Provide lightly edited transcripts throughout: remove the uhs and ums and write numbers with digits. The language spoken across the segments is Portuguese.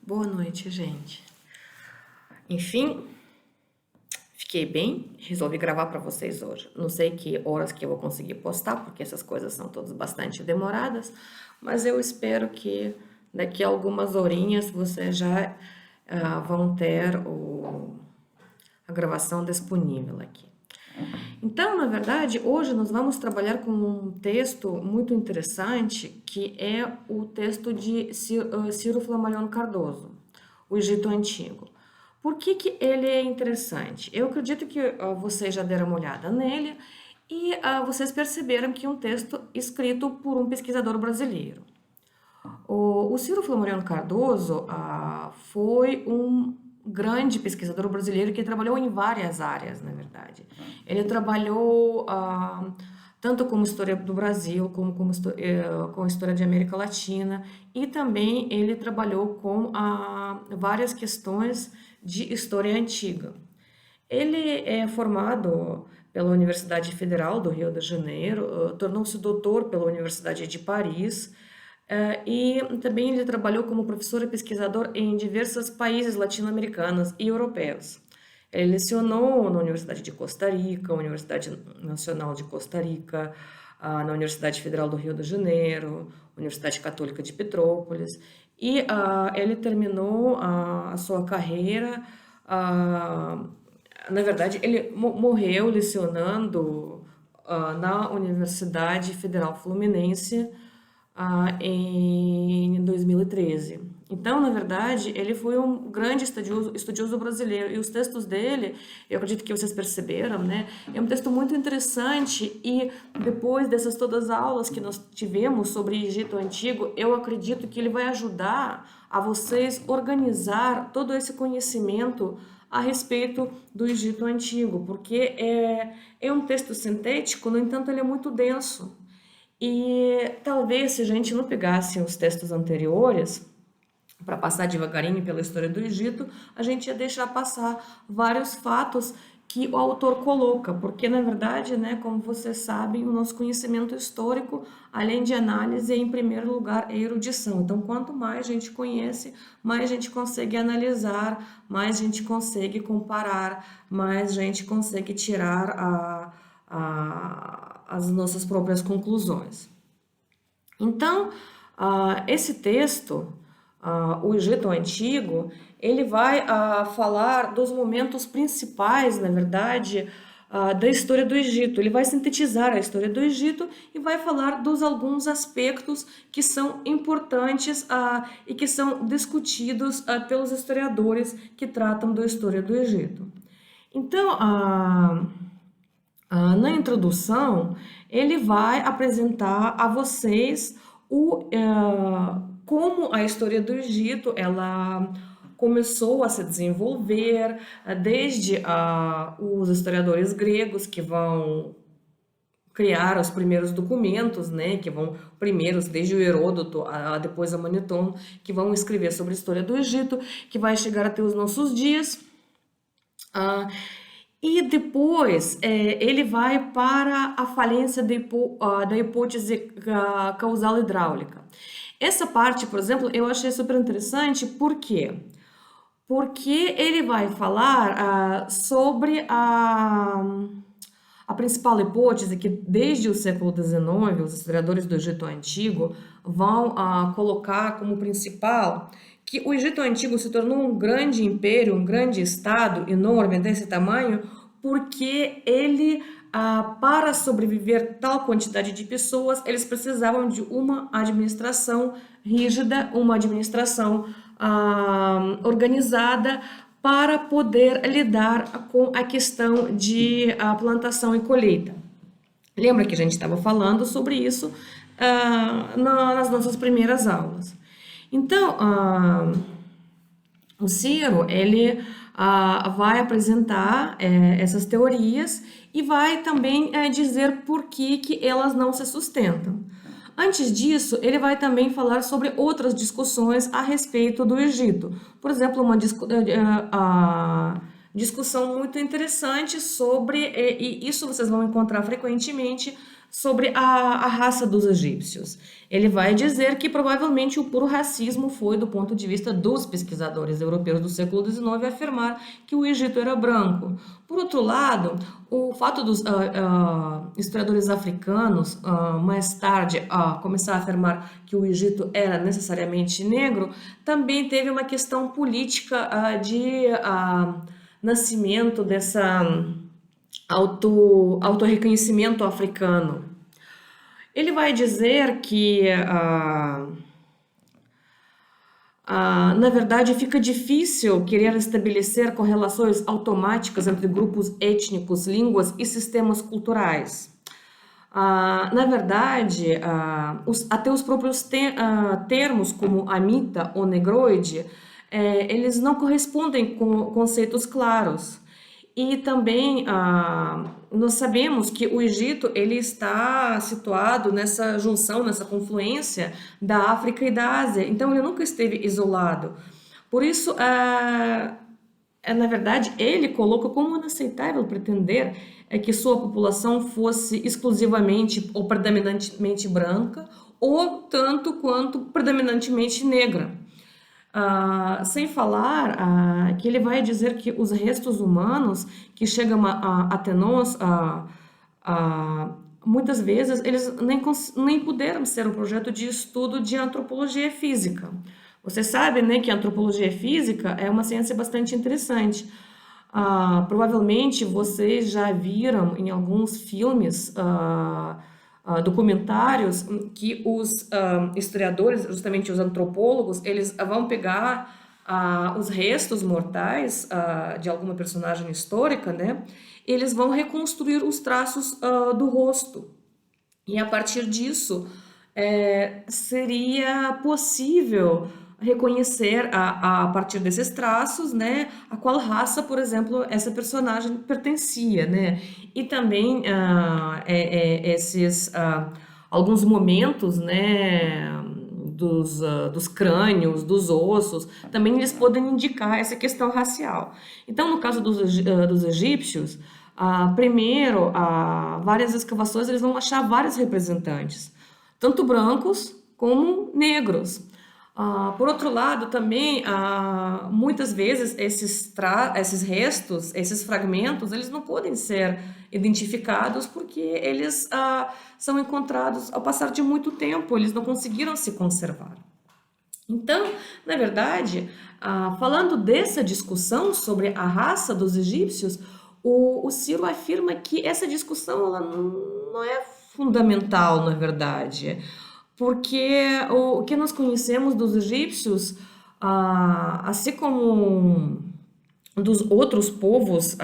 Boa noite, gente. Enfim, fiquei bem, resolvi gravar para vocês hoje. Não sei que horas que eu vou conseguir postar, porque essas coisas são todas bastante demoradas, mas eu espero que daqui a algumas horinhas vocês já vão ter a gravação disponível aqui. Então, na verdade, hoje nós vamos trabalhar com um texto muito interessante, que é o texto de Ciro Flammarion Cardoso, O Egito Antigo. Por que que ele é interessante? Eu acredito que vocês já deram uma olhada nele e vocês perceberam que é um texto escrito por um pesquisador brasileiro. O Ciro Flammarion Cardoso foi um grande pesquisador brasileiro que trabalhou em várias áreas, na verdade. Ele trabalhou tanto como história do Brasil, como com história de América Latina, e também ele trabalhou com várias questões de história antiga. Ele é formado pela Universidade Federal do Rio de Janeiro, tornou-se doutor pela Universidade de Paris, e também ele trabalhou como professor e pesquisador em diversos países latino-americanos e europeus. Ele lecionou na Universidade de Costa Rica, Universidade Nacional de Costa Rica, na Universidade Federal do Rio de Janeiro, Universidade Católica de Petrópolis, e ele terminou a sua carreira. Na verdade, ele morreu lecionando na Universidade Federal Fluminense em 2013. Então, na verdade, ele foi um grande estudioso brasileiro, e os textos dele, eu acredito que vocês perceberam, né? É um texto muito interessante, e depois dessas todas as aulas que nós tivemos sobre Egito Antigo, eu acredito que ele vai ajudar a vocês organizar todo esse conhecimento a respeito do Egito Antigo, porque é um texto sintético, no entanto, ele é muito denso. E talvez se a gente não pegasse os textos anteriores, para passar devagarinho pela história do Egito, a gente ia deixar passar vários fatos que o autor coloca, porque na verdade, né, como vocês sabem, o nosso conhecimento histórico, além de análise, em primeiro lugar é erudição. Então, quanto mais a gente conhece, mais a gente consegue analisar, mais a gente consegue comparar, mais a gente consegue tirar as nossas próprias conclusões. Então, esse texto, o Egito Antigo, ele vai falar dos momentos principais, na verdade, da história do Egito. Ele vai sintetizar a história do Egito e vai falar dos alguns aspectos que são importantes e que são discutidos pelos historiadores que tratam da história do Egito. Então, na introdução, ele vai apresentar a vocês como a história do Egito ela começou a se desenvolver desde os historiadores gregos que vão criar os primeiros documentos, né, que vão primeiros desde o Heródoto, depois a Manetón, que vão escrever sobre a história do Egito, que vai chegar até os nossos dias. E depois ele vai para a falência da hipótese causal hidráulica. Essa parte, por exemplo, eu achei super interessante, por quê? Porque ele vai falar sobre a principal hipótese que desde o século XIX os historiadores do Egito Antigo vão colocar como principal que o Egito Antigo se tornou um grande império, um grande estado enorme desse tamanho, porque ele, para sobreviver tal quantidade de pessoas, eles precisavam de uma administração rígida, uma administração organizada para poder lidar com a questão de plantação e colheita. Lembra que a gente estava falando sobre isso nas nossas primeiras aulas. Então, o Ciro, ele vai apresentar essas teorias e vai também dizer por que elas não se sustentam. Antes disso, ele vai também falar sobre outras discussões a respeito do Egito. Por exemplo, uma discussão muito interessante sobre, e isso vocês vão encontrar frequentemente, sobre a raça dos egípcios. Ele vai dizer que provavelmente o puro racismo foi, do ponto de vista dos pesquisadores europeus do século XIX, afirmar que o Egito era branco. Por outro lado, o fato dos historiadores africanos mais tarde começar a afirmar que o Egito era necessariamente negro, também teve uma questão política de nascimento dessa autorreconhecimento africano. Ele vai dizer que, na verdade, fica difícil querer estabelecer correlações automáticas entre grupos étnicos, línguas e sistemas culturais. Na verdade, até os próprios termos como amita ou negroide, eles não correspondem com conceitos claros. E também nós sabemos que o Egito ele está situado nessa junção, nessa confluência da África e da Ásia. Então ele nunca esteve isolado. Por isso, na verdade, ele coloca como inaceitável pretender que sua população fosse exclusivamente ou predominantemente branca ou tanto quanto predominantemente negra. Sem falar que ele vai dizer que os restos humanos que chegam até nós, muitas vezes, eles nem puderam ser um projeto de estudo de antropologia física. Você sabe, né, que a antropologia física é uma ciência bastante interessante. Provavelmente vocês já viram em alguns filmes documentários que os historiadores, justamente os antropólogos, eles vão pegar os restos mortais de alguma personagem histórica, né? Eles vão reconstruir os traços do rosto. E a partir disso, seria possível reconhecer a partir desses traços, né, a qual raça, por exemplo, essa personagem pertencia, né? E também esses alguns momentos, né, dos crânios, dos ossos, também eles podem indicar essa questão racial. Então, no caso dos egípcios, primeiro, várias escavações eles vão achar vários representantes, tanto brancos como negros. Por outro lado, também, muitas vezes, esses restos, esses fragmentos, eles não podem ser identificados porque eles são encontrados ao passar de muito tempo, eles não conseguiram se conservar. Então, na verdade, falando dessa discussão sobre a raça dos egípcios, o Ciro afirma que essa discussão ela não é fundamental, na verdade, porque o que nós conhecemos dos egípcios, assim como dos outros povos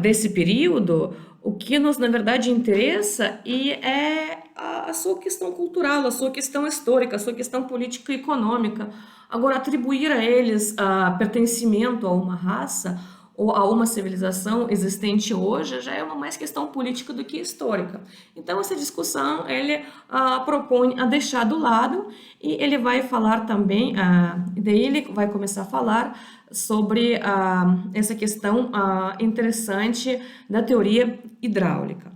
desse período, o que nos, na verdade, interessa é a sua questão cultural, a sua questão histórica, a sua questão política e econômica. Agora, atribuir a eles pertencimento a uma raça ou a uma civilização existente hoje já é uma mais questão política do que histórica. Então, essa discussão ele propõe a deixar do lado e ele vai falar também, daí ele vai começar a falar sobre essa questão interessante da teoria hidráulica.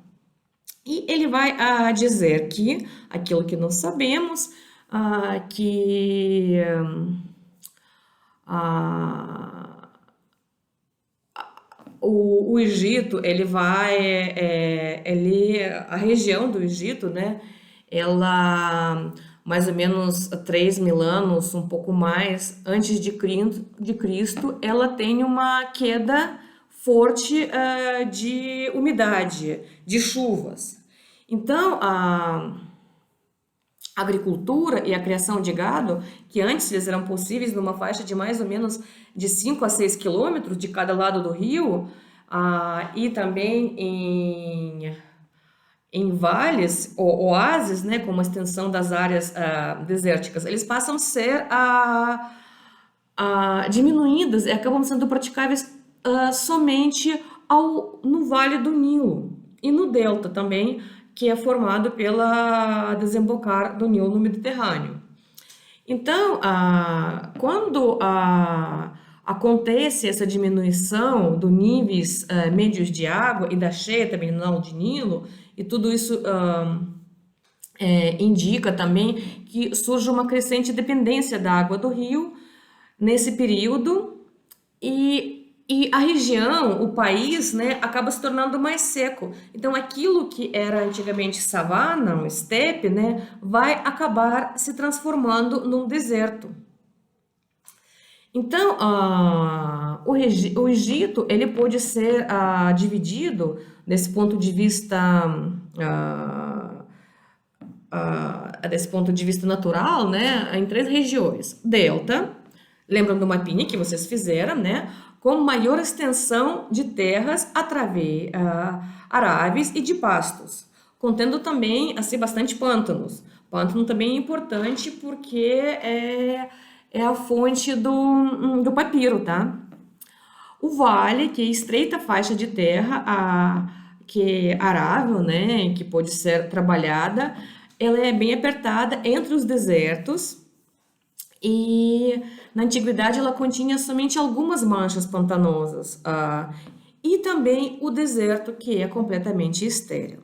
E ele vai dizer que aquilo que nós sabemos, que o Egito, a região do Egito, né, ela, mais ou menos 3.000 anos, um pouco mais, antes de Cristo, ela tem uma queda forte de umidade, de chuvas. Então, a agricultura e a criação de gado, que antes eles eram possíveis numa faixa de mais ou menos de 5 a 6 quilômetros de cada lado do rio, e também em vales ou oásis, né, como a extensão das áreas desérticas, eles passam a ser diminuídas e acabam sendo praticáveis somente no Vale do Nilo e no delta também, que é formado pela desembocar do Nilo no Mediterrâneo. Então, quando acontece essa diminuição dos níveis médios de água e da cheia também no Nilo de Nilo, e tudo isso indica também que surge uma crescente dependência da água do rio nesse período e a região, o país, né, acaba se tornando mais seco. Então, aquilo que era antigamente savana, um estepe, né, vai acabar se transformando num deserto. Então, o Egito, ele pode ser dividido, desse ponto de vista, desse ponto de vista natural, né, em 3 regiões. Delta, lembram do mapinha que vocês fizeram, né, com maior extensão de terras através aráveis e de pastos, contendo também, assim, bastante pântanos. Pântano também é importante porque é a fonte do papiro, tá? O vale, que é estreita faixa de terra, que é arável, né, que pode ser trabalhada, ela é bem apertada entre os desertos e na antiguidade ela continha somente algumas manchas pantanosas, e também o deserto, que é completamente estéril.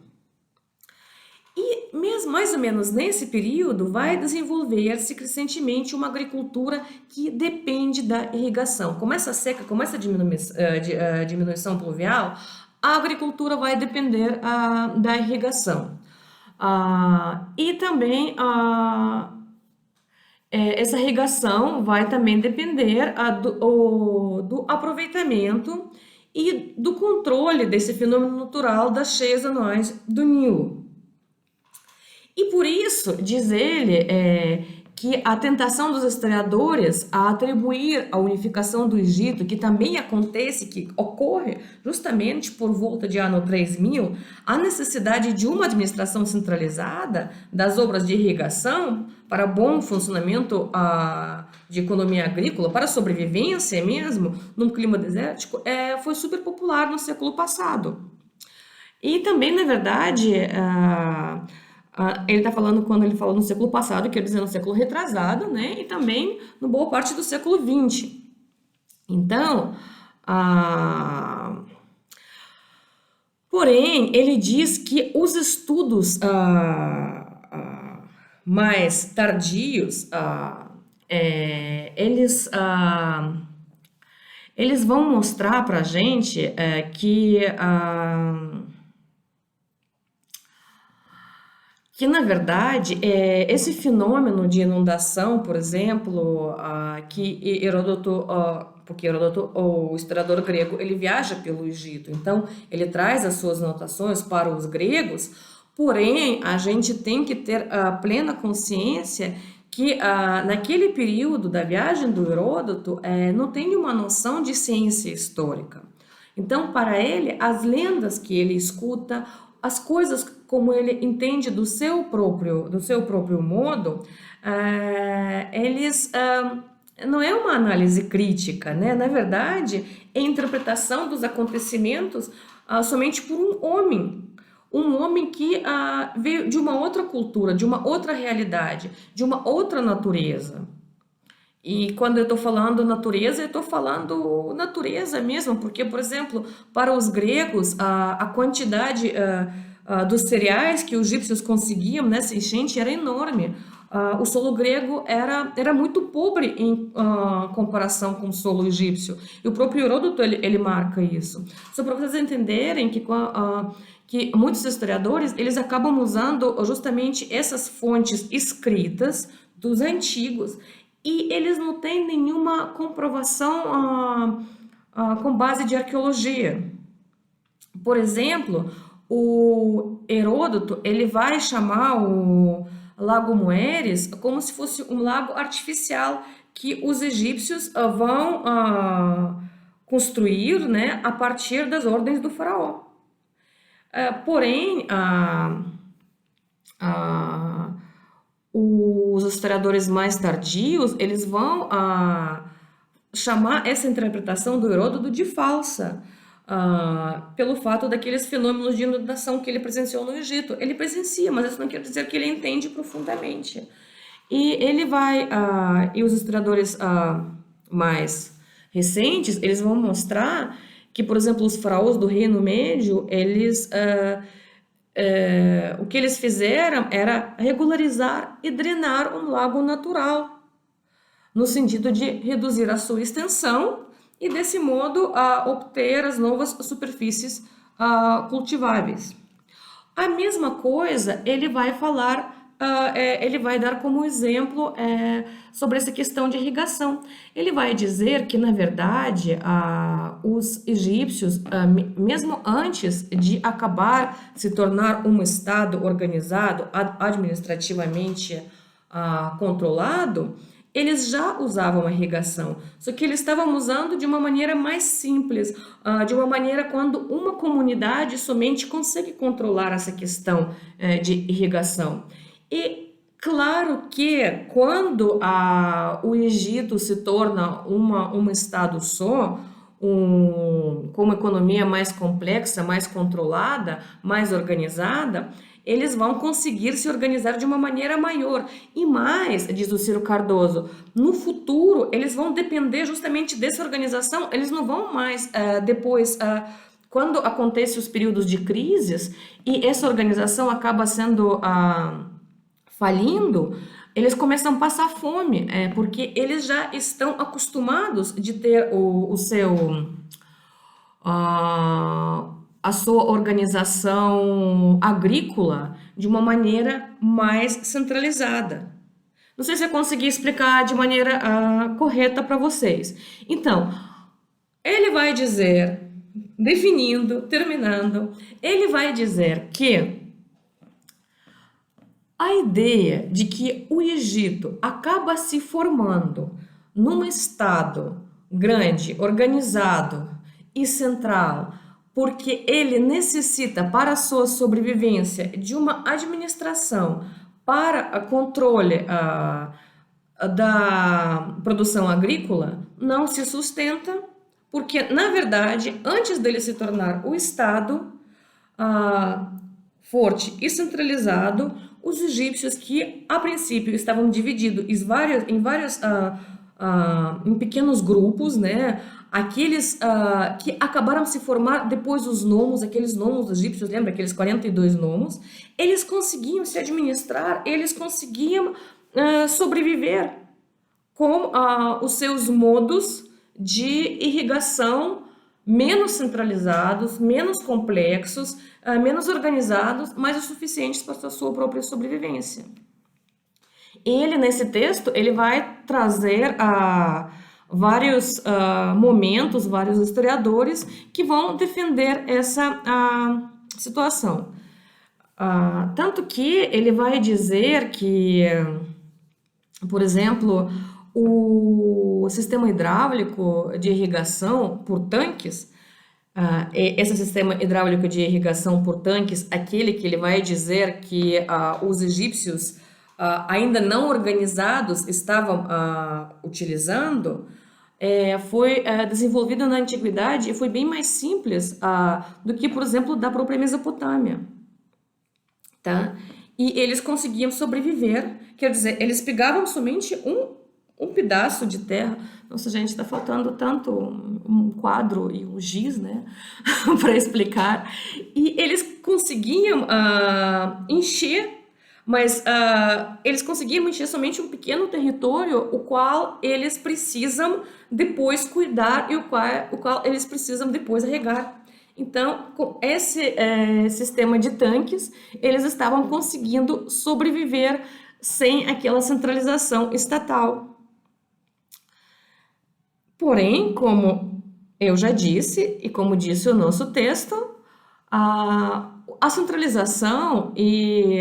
E mesmo, mais ou menos nesse período vai desenvolver-se crescentemente uma agricultura que depende da irrigação. Com essa seca, com essa diminuição pluvial, a agricultura vai depender da irrigação. E também essa irrigação vai também depender do aproveitamento e do controle desse fenômeno natural das cheias anuais do Nilo. E por isso, diz ele, que a tentação dos historiadores a atribuir a unificação do Egito, que também acontece, que ocorre justamente por volta de ano 3000, a necessidade de uma administração centralizada das obras de irrigação para bom funcionamento de economia agrícola, para sobrevivência mesmo, num clima desértico, foi super popular no século passado. E também, na verdade, ele está falando quando ele falou no século passado, quer dizer, no século retrasado, né? E também no boa parte do século XX. Então, porém, ele diz que os estudos mais tardios, eles vão mostrar para a gente que na verdade, esse fenômeno de inundação, por exemplo, que Heródoto, porque Heródoto, o historiador grego, ele viaja pelo Egito, então ele traz as suas anotações para os gregos, porém a gente tem que ter a plena consciência que naquele período da viagem do Heródoto não tem uma noção de ciência histórica. Então, para ele, as lendas que ele escuta, as coisas como ele entende do seu próprio modo, eles não é uma análise crítica, né? Na verdade, é a interpretação dos acontecimentos somente por um homem que veio de uma outra cultura, de uma outra realidade, de uma outra natureza. E quando eu estou falando natureza, eu estou falando natureza mesmo, porque, por exemplo, para os gregos, a quantidade dos cereais que os egípcios conseguiam nessa enchente era enorme. O solo grego era muito pobre em comparação com o solo egípcio. E o próprio Heródoto ele marca isso. Só para vocês entenderem que muitos historiadores eles acabam usando justamente essas fontes escritas dos antigos e eles não têm nenhuma comprovação com base de arqueologia. Por exemplo, o Heródoto ele vai chamar o Lago Moeris como se fosse um lago artificial que os egípcios vão construir, né, a partir das ordens do faraó. Porém, os historiadores mais tardios, eles vão chamar essa interpretação do Heródoto de falsa, pelo fato daqueles fenômenos de inundação que ele presenciou no Egito. Ele presencia, mas isso não quer dizer que ele entende profundamente. E ele vai, e os historiadores mais recentes, eles vão mostrar que, por exemplo, os faraós do Reino Médio, o que eles fizeram era regularizar e drenar um lago natural, no sentido de reduzir a sua extensão e, desse modo, obter as novas superfícies cultiváveis. A mesma coisa ele vai falar, ele vai dar como exemplo sobre essa questão de irrigação. Ele vai dizer que, na verdade, os egípcios, mesmo antes de acabar se tornar um estado organizado, administrativamente controlado, eles já usavam a irrigação, só que eles estavam usando de uma maneira mais simples, de uma maneira quando uma comunidade somente consegue controlar essa questão de irrigação. E claro que quando o Egito se torna um estado só, com uma economia mais complexa, mais controlada, mais organizada, eles vão conseguir se organizar de uma maneira maior. E mais, diz o Ciro Cardoso, no futuro eles vão depender justamente dessa organização, eles não vão mais depois, quando acontecem os períodos de crises e essa organização acaba sendo falindo, eles começam a passar fome, porque eles já estão acostumados de ter a sua organização agrícola de uma maneira mais centralizada. Não sei se eu consegui explicar de maneira correta para vocês. Então, ele vai dizer, terminando, ele vai dizer que a ideia de que o Egito acaba se formando num estado grande, organizado e central, porque ele necessita para a sua sobrevivência de uma administração para controle da produção agrícola, não se sustenta, porque, na verdade, antes dele se tornar o Estado forte e centralizado, os egípcios que, a princípio, estavam divididos em pequenos grupos, né? Aqueles que acabaram se formar depois dos nomos, aqueles nomos egípcios, lembra? Aqueles 42 nomos, eles conseguiam se administrar, eles conseguiam sobreviver com os seus modos de irrigação menos centralizados, menos complexos, menos organizados, mas o suficientes para a sua própria sobrevivência. Ele, nesse texto, ele vai trazer vários momentos, vários historiadores que vão defender essa situação. Tanto que ele vai dizer que, por exemplo, o sistema hidráulico de irrigação por tanques, esse sistema hidráulico de irrigação por tanques, aquele que ele vai dizer que os egípcios ainda não organizados estavam utilizando, foi desenvolvido na antiguidade e foi bem mais simples do que, por exemplo, da própria Mesopotâmia, tá? E eles conseguiam sobreviver, quer dizer, eles pegavam somente um pedaço de terra. Nossa, gente, está faltando tanto um quadro e um giz, né, para explicar. E eles conseguiam encher, mas eles conseguiam encher somente um pequeno território, o qual eles precisam depois cuidar e o qual eles precisam depois regar. Então, com esse sistema de tanques, eles estavam conseguindo sobreviver sem aquela centralização estatal. Porém, como eu já disse, e como disse o nosso texto, a centralização e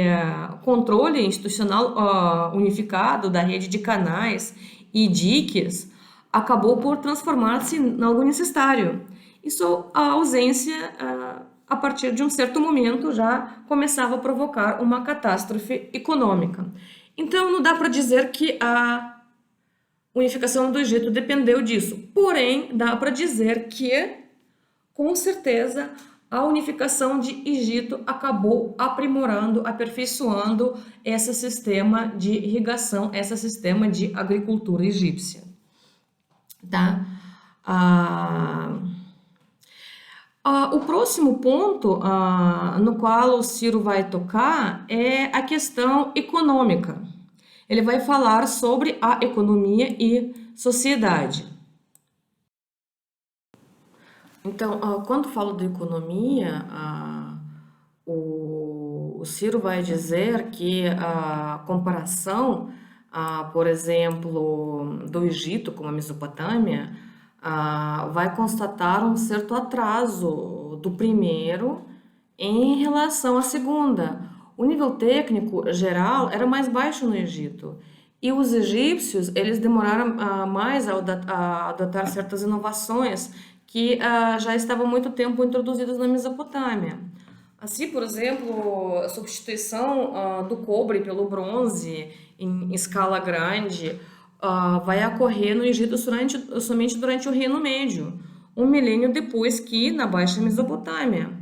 controle institucional unificado da rede de canais e diques acabou por transformar-se em algo necessário. Isso, a ausência, a partir de um certo momento, já começava a provocar uma catástrofe econômica. Então, não dá para dizer que a unificação do Egito dependeu disso. Porém, dá para dizer que, com certeza, a unificação de Egito acabou aprimorando, aperfeiçoando esse sistema de irrigação, esse sistema de agricultura egípcia. Tá? Ah, o próximo ponto no qual o Ciro vai tocar é a questão econômica. Ele vai falar sobre a economia e sociedade. Então, quando falo de economia, o Ciro vai dizer que a comparação, por exemplo, do Egito com a Mesopotâmia, vai constatar um certo atraso do primeiro em relação à segunda. O nível técnico geral era mais baixo no Egito. E os egípcios, eles demoraram mais a adotar certas inovações que já estavam há muito tempo introduzidas na Mesopotâmia. Assim, por exemplo, a substituição do cobre pelo bronze em escala grande vai ocorrer no Egito somente durante o Reino Médio, um milênio depois que na Baixa Mesopotâmia.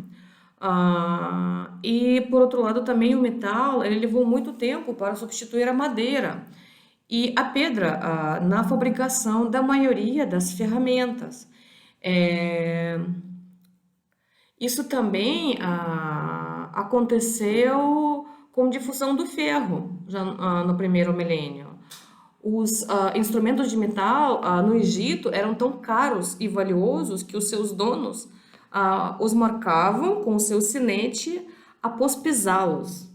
E, por outro lado, também o metal ele levou muito tempo para substituir a madeira e a pedra na fabricação da maioria das ferramentas. É, isso também aconteceu com a difusão do ferro, já no primeiro milênio. Os instrumentos de metal no Egito eram tão caros e valiosos que os seus donos os marcavam com o seu sinete após pisá-los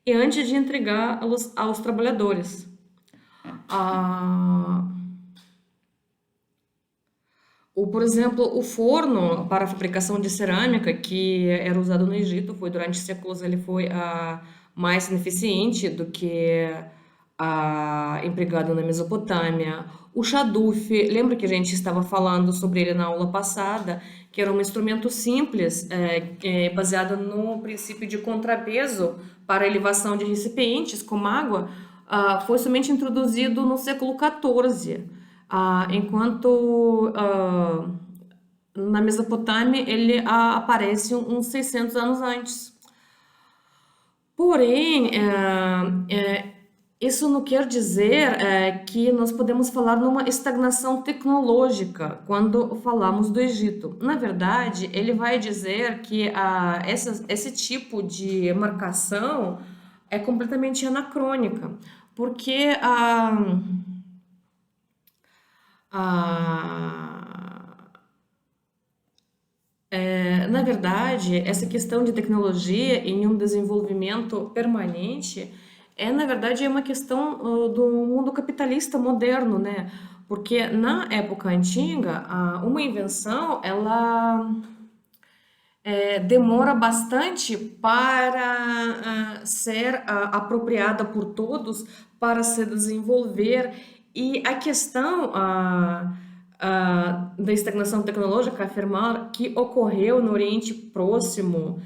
e antes de entregá-los aos trabalhadores. Ah, por exemplo, o forno para a fabricação de cerâmica que era usado no Egito foi durante séculos ele foi mais ineficiente do que empregado na Mesopotâmia. O chaduf, lembra que a gente estava falando sobre ele na aula passada, que era um instrumento simples, baseado no princípio de contrapeso para elevação de recipientes com água, foi somente introduzido no século XIV, enquanto na Mesopotâmia ele aparece uns 600 anos antes. Porém, isso não quer dizer que nós podemos falar numa estagnação tecnológica quando falamos do Egito. Na verdade, ele vai dizer que esse tipo de marcação é completamente anacrônica, porque na verdade, essa questão de tecnologia em um desenvolvimento permanente na verdade, é uma questão do mundo capitalista moderno, né? Porque na época antiga, uma invenção, ela demora bastante para ser apropriada por todos, para se desenvolver. E a questão da estagnação tecnológica, afirmar que ocorreu no Oriente Próximo,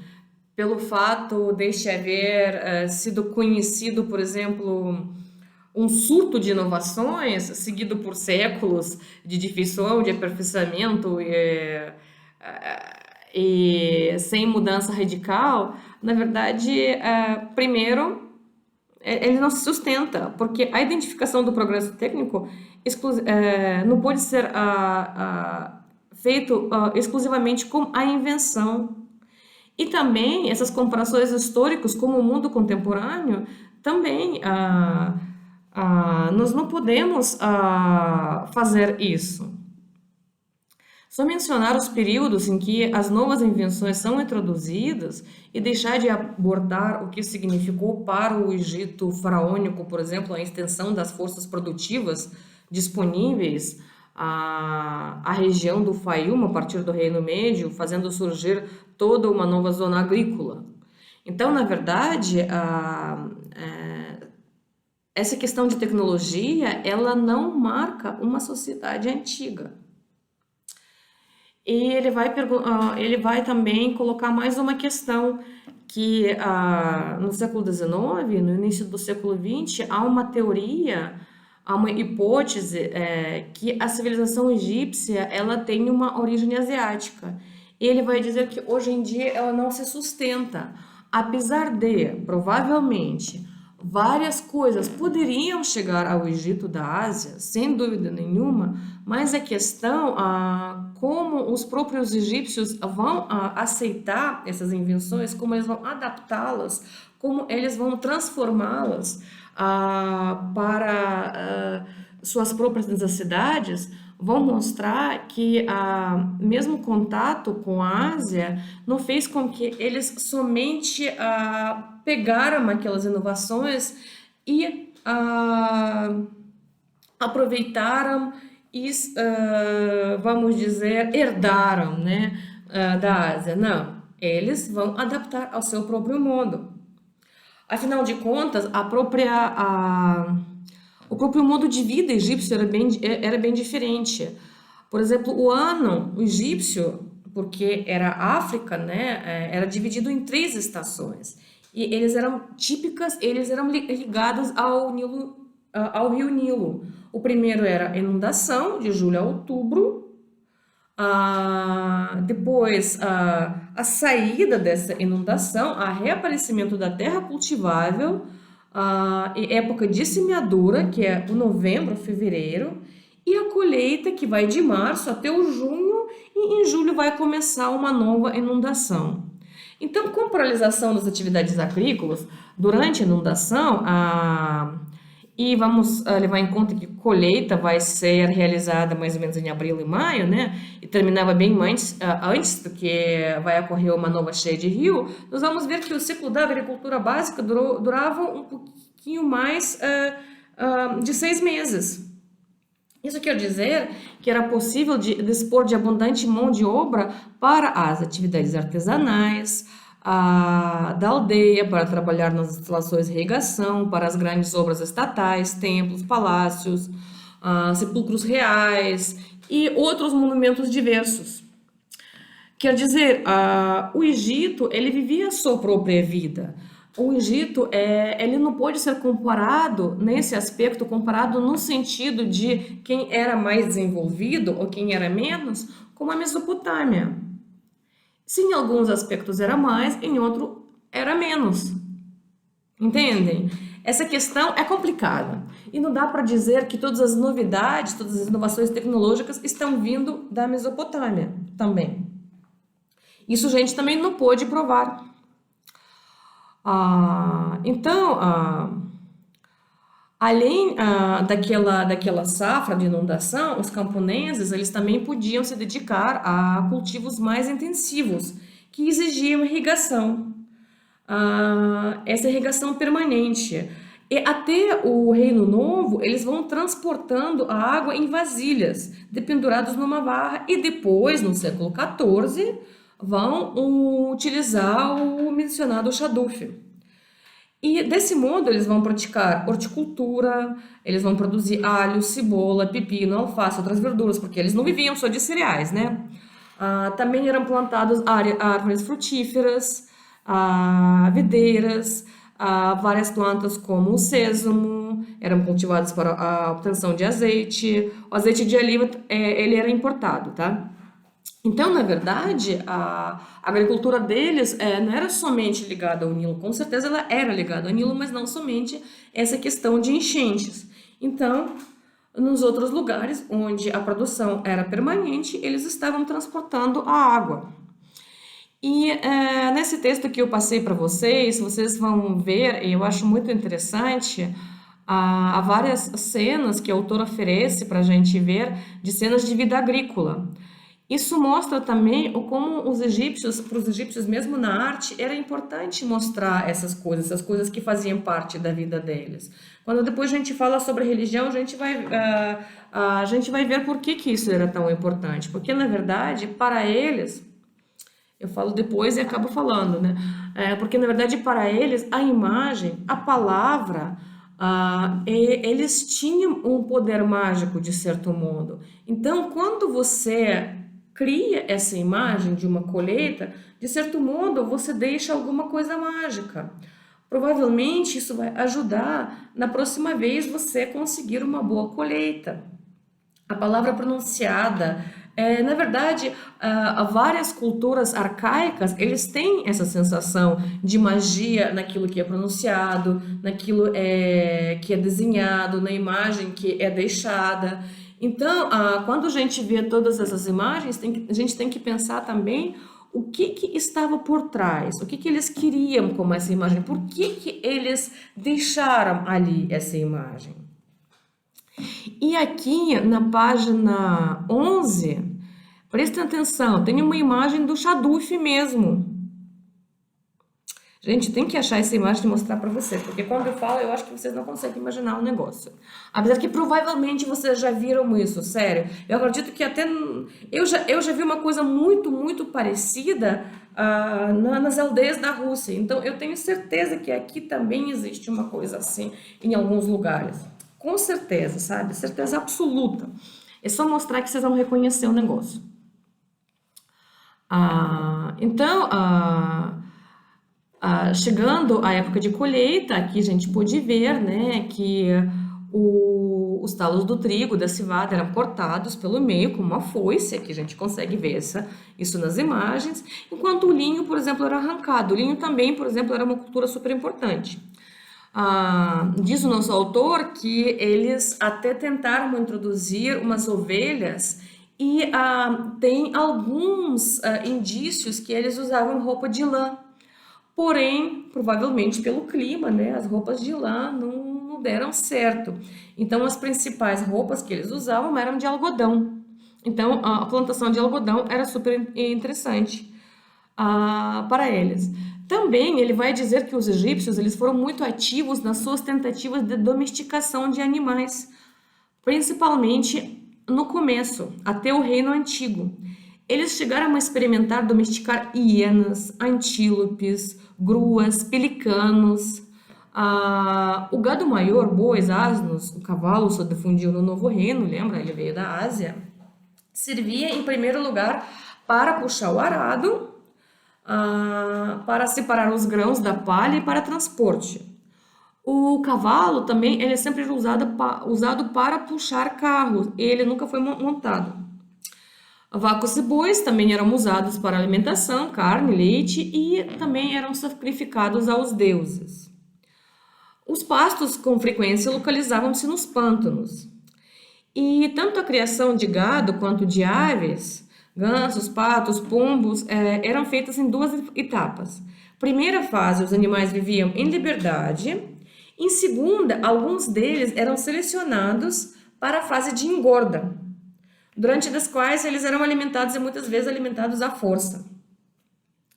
pelo fato de este haver sido conhecido, por exemplo, um surto de inovações, seguido por séculos de difusão, de aperfeiçoamento e sem mudança radical, na verdade, primeiro, ele não se sustenta, porque a identificação do progresso técnico não pode ser feito exclusivamente com a invenção. E também essas comparações históricas com o mundo contemporâneo, também nós não podemos fazer isso. Só mencionar os períodos em que as novas invenções são introduzidas e deixar de abordar o que significou para o Egito faraônico, por exemplo, a extensão das forças produtivas disponíveis à região do Faium, a partir do Reino Médio, fazendo surgir toda uma nova zona agrícola. Então, na verdade, essa questão de tecnologia, ela não marca uma sociedade antiga. E ele vai também colocar mais uma questão, que no século XIX, no início do século XX, há uma teoria, há uma hipótese que a civilização egípcia ela tem uma origem asiática. E ele vai dizer que hoje em dia ela não se sustenta, apesar de, provavelmente, várias coisas poderiam chegar ao Egito da Ásia, sem dúvida nenhuma, mas a questão, como os próprios egípcios vão aceitar essas invenções, como eles vão adaptá-las, como eles vão transformá-las para suas próprias necessidades, vão mostrar que mesmo contato com a Ásia não fez com que eles somente pegaram aquelas inovações e aproveitaram e, vamos dizer, herdaram, né, da Ásia. Não, eles vão adaptar ao seu próprio modo. Afinal de contas, o próprio modo de vida egípcio era bem diferente. Por exemplo, o egípcio, porque era África, né, era dividido em 3 estações. E eles eram ligados ao Nilo, ao rio Nilo. O primeiro era a inundação, de julho a outubro. Depois, a saída dessa inundação, a reaparecimento da terra cultivável, e época de semeadura, que é o novembro, fevereiro, e a colheita, que vai de março até o junho, e em julho vai começar uma nova inundação. Então, com a paralisação das atividades agrícolas, durante a inundação, e vamos levar em conta que a colheita vai ser realizada mais ou menos em abril e maio, né? E terminava bem antes do que vai ocorrer uma nova cheia de rio, nós vamos ver que o ciclo da agricultura básica durava um pouquinho mais de 6 meses. Isso quer dizer que era possível dispor de abundante mão de obra para as atividades artesanais, da aldeia, para trabalhar nas instalações de irrigação, para as grandes obras estatais, templos, palácios, sepulcros reais e outros monumentos diversos. Quer dizer, o Egito, ele vivia a sua própria vida. O Egito, ele não pode ser comparado, nesse aspecto, comparado no sentido de quem era mais desenvolvido ou quem era menos, como a Mesopotâmia. Se em alguns aspectos era mais, em outro era menos. Entendem? Essa questão é complicada. E não dá para dizer que todas as novidades, todas as inovações tecnológicas estão vindo da Mesopotâmia também. Isso a gente também não pôde provar. Então, além daquela safra de inundação, os camponeses eles também podiam se dedicar a cultivos mais intensivos, que exigiam irrigação, essa irrigação permanente. E até o Reino Novo, eles vão transportando a água em vasilhas, dependurados numa barra, e depois, no século XIV, vão utilizar o mencionado Shaduf. E desse modo eles vão praticar horticultura, eles vão produzir alho, cebola, pepino, alface, outras verduras, porque eles não viviam só de cereais, né? Também eram plantadas árvores frutíferas, videiras, várias plantas como o sêsamo, eram cultivadas para a obtenção de azeite. O azeite de oliva, ele era importado, tá? Então, na verdade, a agricultura deles não era somente ligada ao Nilo, com certeza ela era ligada ao Nilo, mas não somente essa questão de enchentes. Então, nos outros lugares onde a produção era permanente, eles estavam transportando a água. E nesse texto que eu passei para vocês vão ver, e eu acho muito interessante, há várias cenas que o autor oferece para a gente ver de cenas de vida agrícola. Isso mostra também como para os egípcios, mesmo na arte, era importante mostrar essas coisas que faziam parte da vida deles. Quando depois a gente fala sobre religião, a gente vai ver por que isso era tão importante. Porque, na verdade, para eles, eu falo depois e acabo falando, né? Porque, na verdade, para eles, a imagem, a palavra, eles tinham um poder mágico, de certo modo. Então, quando você cria essa imagem de uma colheita, de certo modo você deixa alguma coisa mágica. Provavelmente isso vai ajudar na próxima vez você conseguir uma boa colheita. A palavra pronunciada Na verdade, várias culturas arcaicas, eles têm essa sensação de magia naquilo que é pronunciado, naquilo que é desenhado, na imagem que é deixada. Então, quando a gente vê todas essas imagens, a gente tem que pensar também o que estava por trás, o que eles queriam com essa imagem, por que eles deixaram ali essa imagem. E aqui na página 11, prestem atenção, tem uma imagem do Shaduf mesmo. Gente, tem que achar essa imagem e mostrar para vocês, porque quando eu falo, eu acho que vocês não conseguem imaginar o negócio. Apesar que provavelmente vocês já viram isso, sério. Eu acredito que até... Eu já vi uma coisa muito, muito parecida nas aldeias da Rússia. Então, eu tenho certeza que aqui também existe uma coisa assim, em alguns lugares. Com certeza, sabe? Certeza absoluta. É só mostrar que vocês vão reconhecer o negócio. Então, chegando à época de colheita, aqui a gente pôde ver, né, que os talos do trigo, da cevada, eram cortados pelo meio com uma foice, aqui a gente consegue ver isso nas imagens, enquanto o linho, por exemplo, era arrancado. O linho também, por exemplo, era uma cultura super importante. Diz o nosso autor que eles até tentaram introduzir umas ovelhas e tem alguns indícios que eles usavam roupa de lã. Porém, provavelmente pelo clima, né, as roupas de lã não deram certo. Então, as principais roupas que eles usavam eram de algodão. Então, a plantação de algodão era super interessante para eles. Também ele vai dizer que os egípcios eles foram muito ativos nas suas tentativas de domesticação de animais, principalmente no começo, até o Reino Antigo. Eles chegaram a experimentar domesticar hienas, antílopes, gruas, pelicanos. O gado maior, bois, asnos, o cavalo se difundiu no Novo Reino, lembra? Ele veio da Ásia. Servia, em primeiro lugar, para puxar o arado, para separar os grãos da palha e para transporte. O cavalo também ele é sempre usado para puxar carros, ele nunca foi montado. Vacos e bois também eram usados para alimentação, carne, leite e também eram sacrificados aos deuses. Os pastos com frequência localizavam-se nos pântanos. E tanto a criação de gado quanto de aves, gansos, patos, pombos, eram feitas em duas etapas. Primeira fase, os animais viviam em liberdade. Em segunda, alguns deles eram selecionados para a fase de engorda, durante as quais eles eram alimentados e muitas vezes alimentados à força.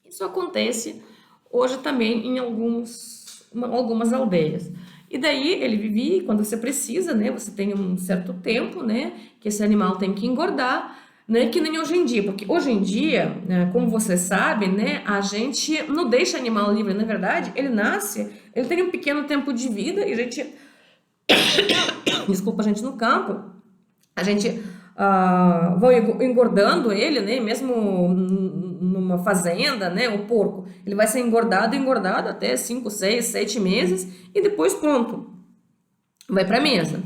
Isso acontece hoje também em algumas aldeias. E daí ele vivia, quando você precisa, né, você tem um certo tempo, né, que esse animal tem que engordar, né, que nem hoje em dia, porque hoje em dia, né, como você sabe, né, a gente não deixa animal livre, na verdade, ele nasce, ele tem um pequeno tempo de vida e a gente, desculpa, a gente no campo, a gente vai engordando ele, né, mesmo numa fazenda, né, o porco, ele vai ser engordado até 5, 6, 7 meses e depois pronto, vai para a mesa.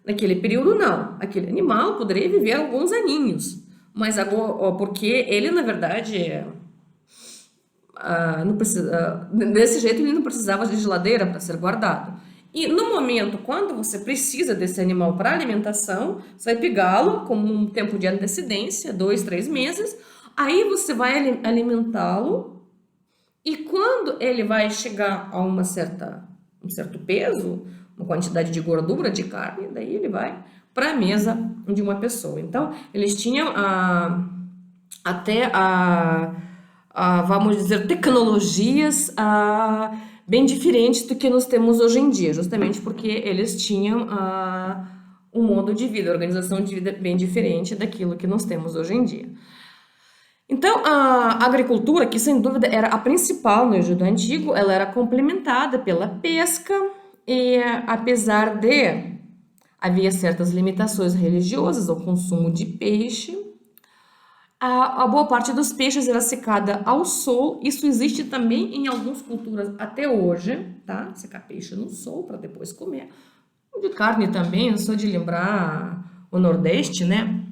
Naquele período não, aquele animal poderia viver alguns aninhos, mas agora, porque ele na verdade não precisa, desse jeito ele não precisava de geladeira para ser guardado. E no momento, quando você precisa desse animal para alimentação, você vai pegá-lo com um tempo de antecedência, 2, 3 meses, aí você vai alimentá-lo e quando ele vai chegar a um certo peso, uma quantidade de gordura, de carne, daí ele vai para a mesa de uma pessoa. Então, eles tinham vamos dizer, tecnologias bem diferentes do que nós temos hoje em dia, justamente porque eles tinham um modo de vida, organização de vida bem diferente daquilo que nós temos hoje em dia. Então, a agricultura, que sem dúvida era a principal no Egito Antigo, ela era complementada pela pesca e, apesar de havia certas limitações religiosas ao consumo de peixe, a boa parte dos peixes era secada ao sol. Isso existe também em algumas culturas até hoje, tá? Secar peixe no sol para depois comer. De carne também, só de lembrar o Nordeste, né?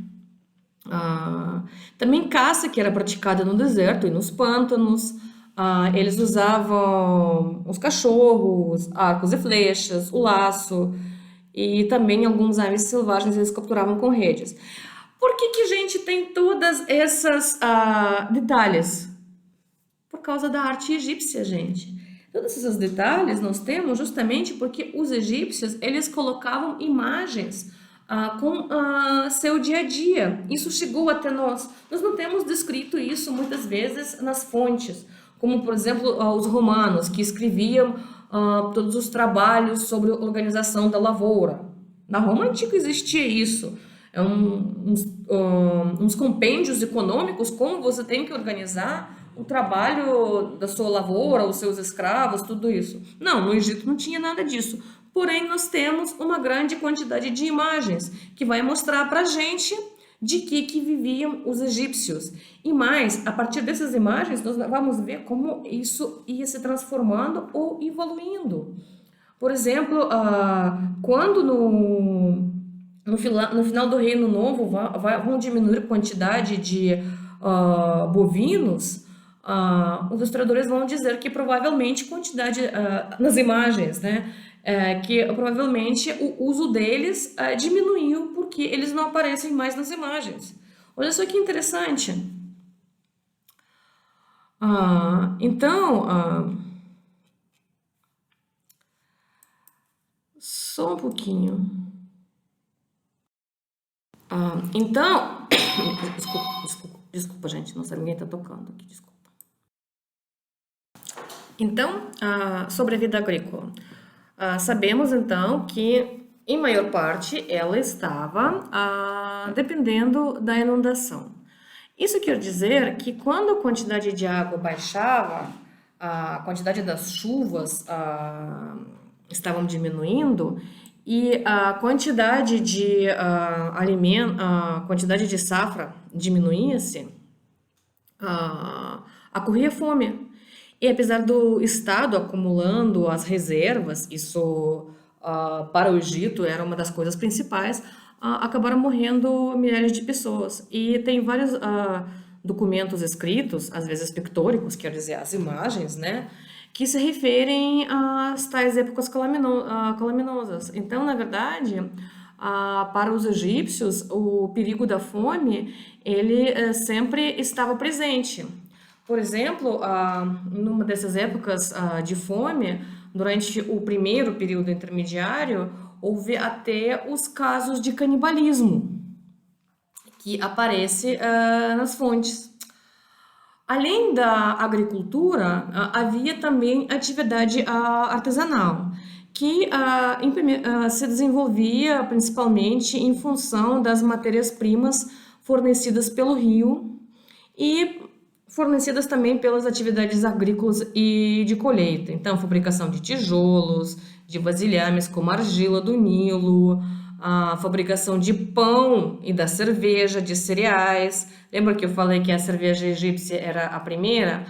Ah, também caça, que era praticada no deserto e nos pântanos. Eles usavam os cachorros, arcos e flechas, o laço, e também alguns aves selvagens eles capturavam com redes. Por que que a gente tem todas essas detalhes? Por causa da arte egípcia, gente. Todos esses detalhes nós temos justamente porque os egípcios eles colocavam imagens com seu dia a dia. Isso chegou até nós. Nós não temos descrito isso muitas vezes nas fontes, como por exemplo os romanos que escreviam todos os trabalhos sobre a organização da lavoura. Na Roma antiga existia isso. Uns compêndios econômicos, como você tem que organizar o trabalho da sua lavoura, os seus escravos, tudo isso. Não, no Egito não tinha nada disso. Porém, nós temos uma grande quantidade de imagens que vai mostrar para a gente de que viviam os egípcios. E mais, a partir dessas imagens, nós vamos ver como isso ia se transformando ou evoluindo. Por exemplo, quando no final do Reino Novo vão diminuir a quantidade de bovinos, os historiadores vão dizer que provavelmente quantidade nas imagens, né, que provavelmente o uso deles diminuiu porque eles não aparecem mais nas imagens. Olha só que interessante. Então, só um pouquinho. Então, desculpa, gente, não sei, ninguém tá tocando aqui, desculpa. Então, sobre a vida agrícola. Sabemos, então, que, em maior parte, ela estava dependendo da inundação. Isso quer dizer que, quando a quantidade de água baixava, a quantidade das chuvas estavam diminuindo e a quantidade de alimento, a quantidade de safra diminuía-se, ocorria fome. E apesar do Estado acumulando as reservas, isso para o Egito era uma das coisas principais, acabaram morrendo milhares de pessoas. E tem vários documentos escritos, às vezes pictóricos, quer dizer, as imagens, né, que se referem às tais épocas calaminosas. Então, na verdade, para os egípcios, o perigo da fome, ele sempre estava presente. Por exemplo, numa dessas épocas de fome, durante o primeiro período intermediário, houve até os casos de canibalismo, que aparece nas fontes. Além da agricultura, havia também atividade artesanal, que se desenvolvia principalmente em função das matérias-primas fornecidas pelo rio e fornecidas também pelas atividades agrícolas e de colheita. Então, fabricação de tijolos, de vasilhames como argila do Nilo, a fabricação de pão e da cerveja, de cereais. Lembra que eu falei que a cerveja egípcia era a primeira?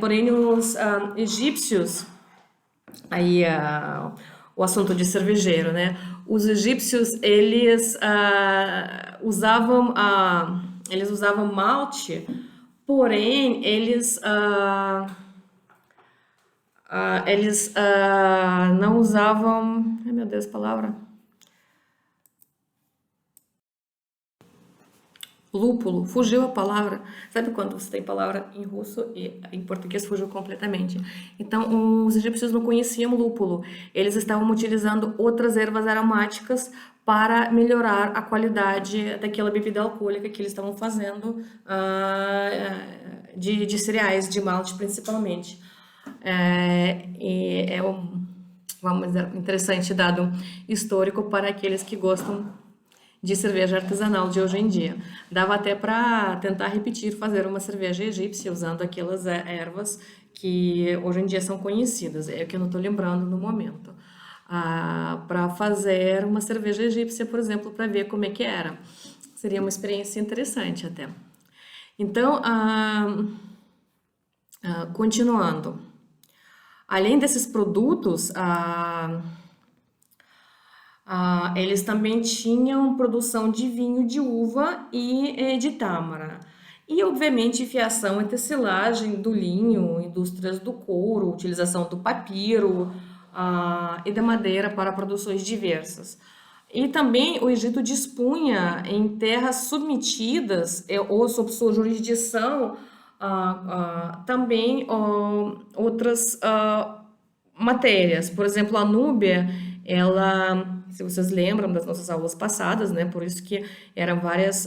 Porém, os egípcios, aí o assunto de cervejeiro, né? Os egípcios, eles usavam malte, porém, eles não usavam... Ai, meu Deus, palavra... Lúpulo, fugiu a palavra. Sabe quando você tem palavra em russo e em português fugiu completamente? Então, os egípcios não conheciam lúpulo. Eles estavam utilizando outras ervas aromáticas para melhorar a qualidade daquela bebida alcoólica que eles estavam fazendo de cereais, de malte principalmente. Vamos dizer, interessante dado histórico para aqueles que gostam de cerveja artesanal de hoje em dia. Dava até para tentar repetir, fazer uma cerveja egípcia usando aquelas ervas que hoje em dia são conhecidas, é que eu não estou lembrando no momento. Para fazer uma cerveja egípcia, por exemplo, para ver como é que era. Seria uma experiência interessante até. Então, continuando. Além desses produtos, Eles também tinham produção de vinho de uva e de tâmara. E, obviamente, fiação e tecelagem do linho, indústrias do couro, utilização do papiro, e da madeira para produções diversas. E também o Egito dispunha em terras submetidas ou sob sua jurisdição também outras matérias. Por exemplo, a Núbia, ela, se vocês lembram das nossas aulas passadas, né, por isso que eram várias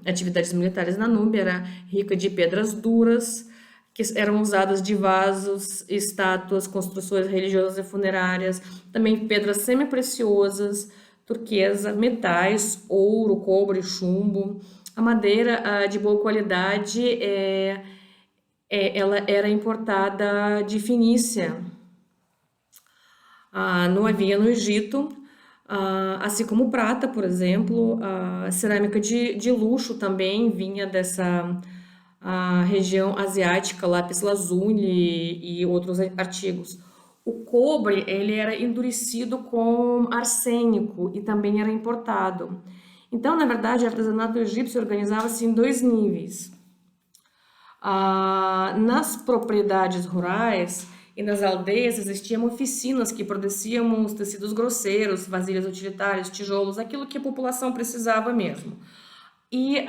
atividades militares na Núbia, era rica de pedras duras, que eram usadas de vasos, estátuas, construções religiosas e funerárias, também pedras semi-preciosas, turquesa, metais, ouro, cobre, chumbo. A madeira de boa qualidade ela era importada de Fenícia. Não havia no Egito, assim como prata, por exemplo, a cerâmica de luxo também vinha dessa região asiática, lápis lazuli e outros artigos. O cobre, ele era endurecido com arsênico e também era importado. Então, na verdade, o artesanato egípcio organizava-se em dois níveis. Nas propriedades rurais e nas aldeias existiam oficinas que produziam os tecidos grosseiros, vasilhas utilitárias, tijolos, aquilo que a população precisava mesmo. E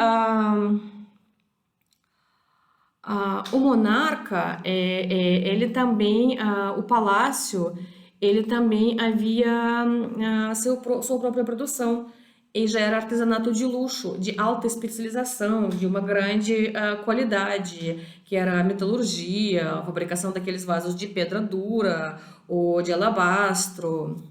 o monarca, ele também, o palácio, ele também havia sua própria produção. E já era artesanato de luxo, de alta especialização, de uma grande qualidade, que era a metalurgia, a fabricação daqueles vasos de pedra dura ou de alabastro,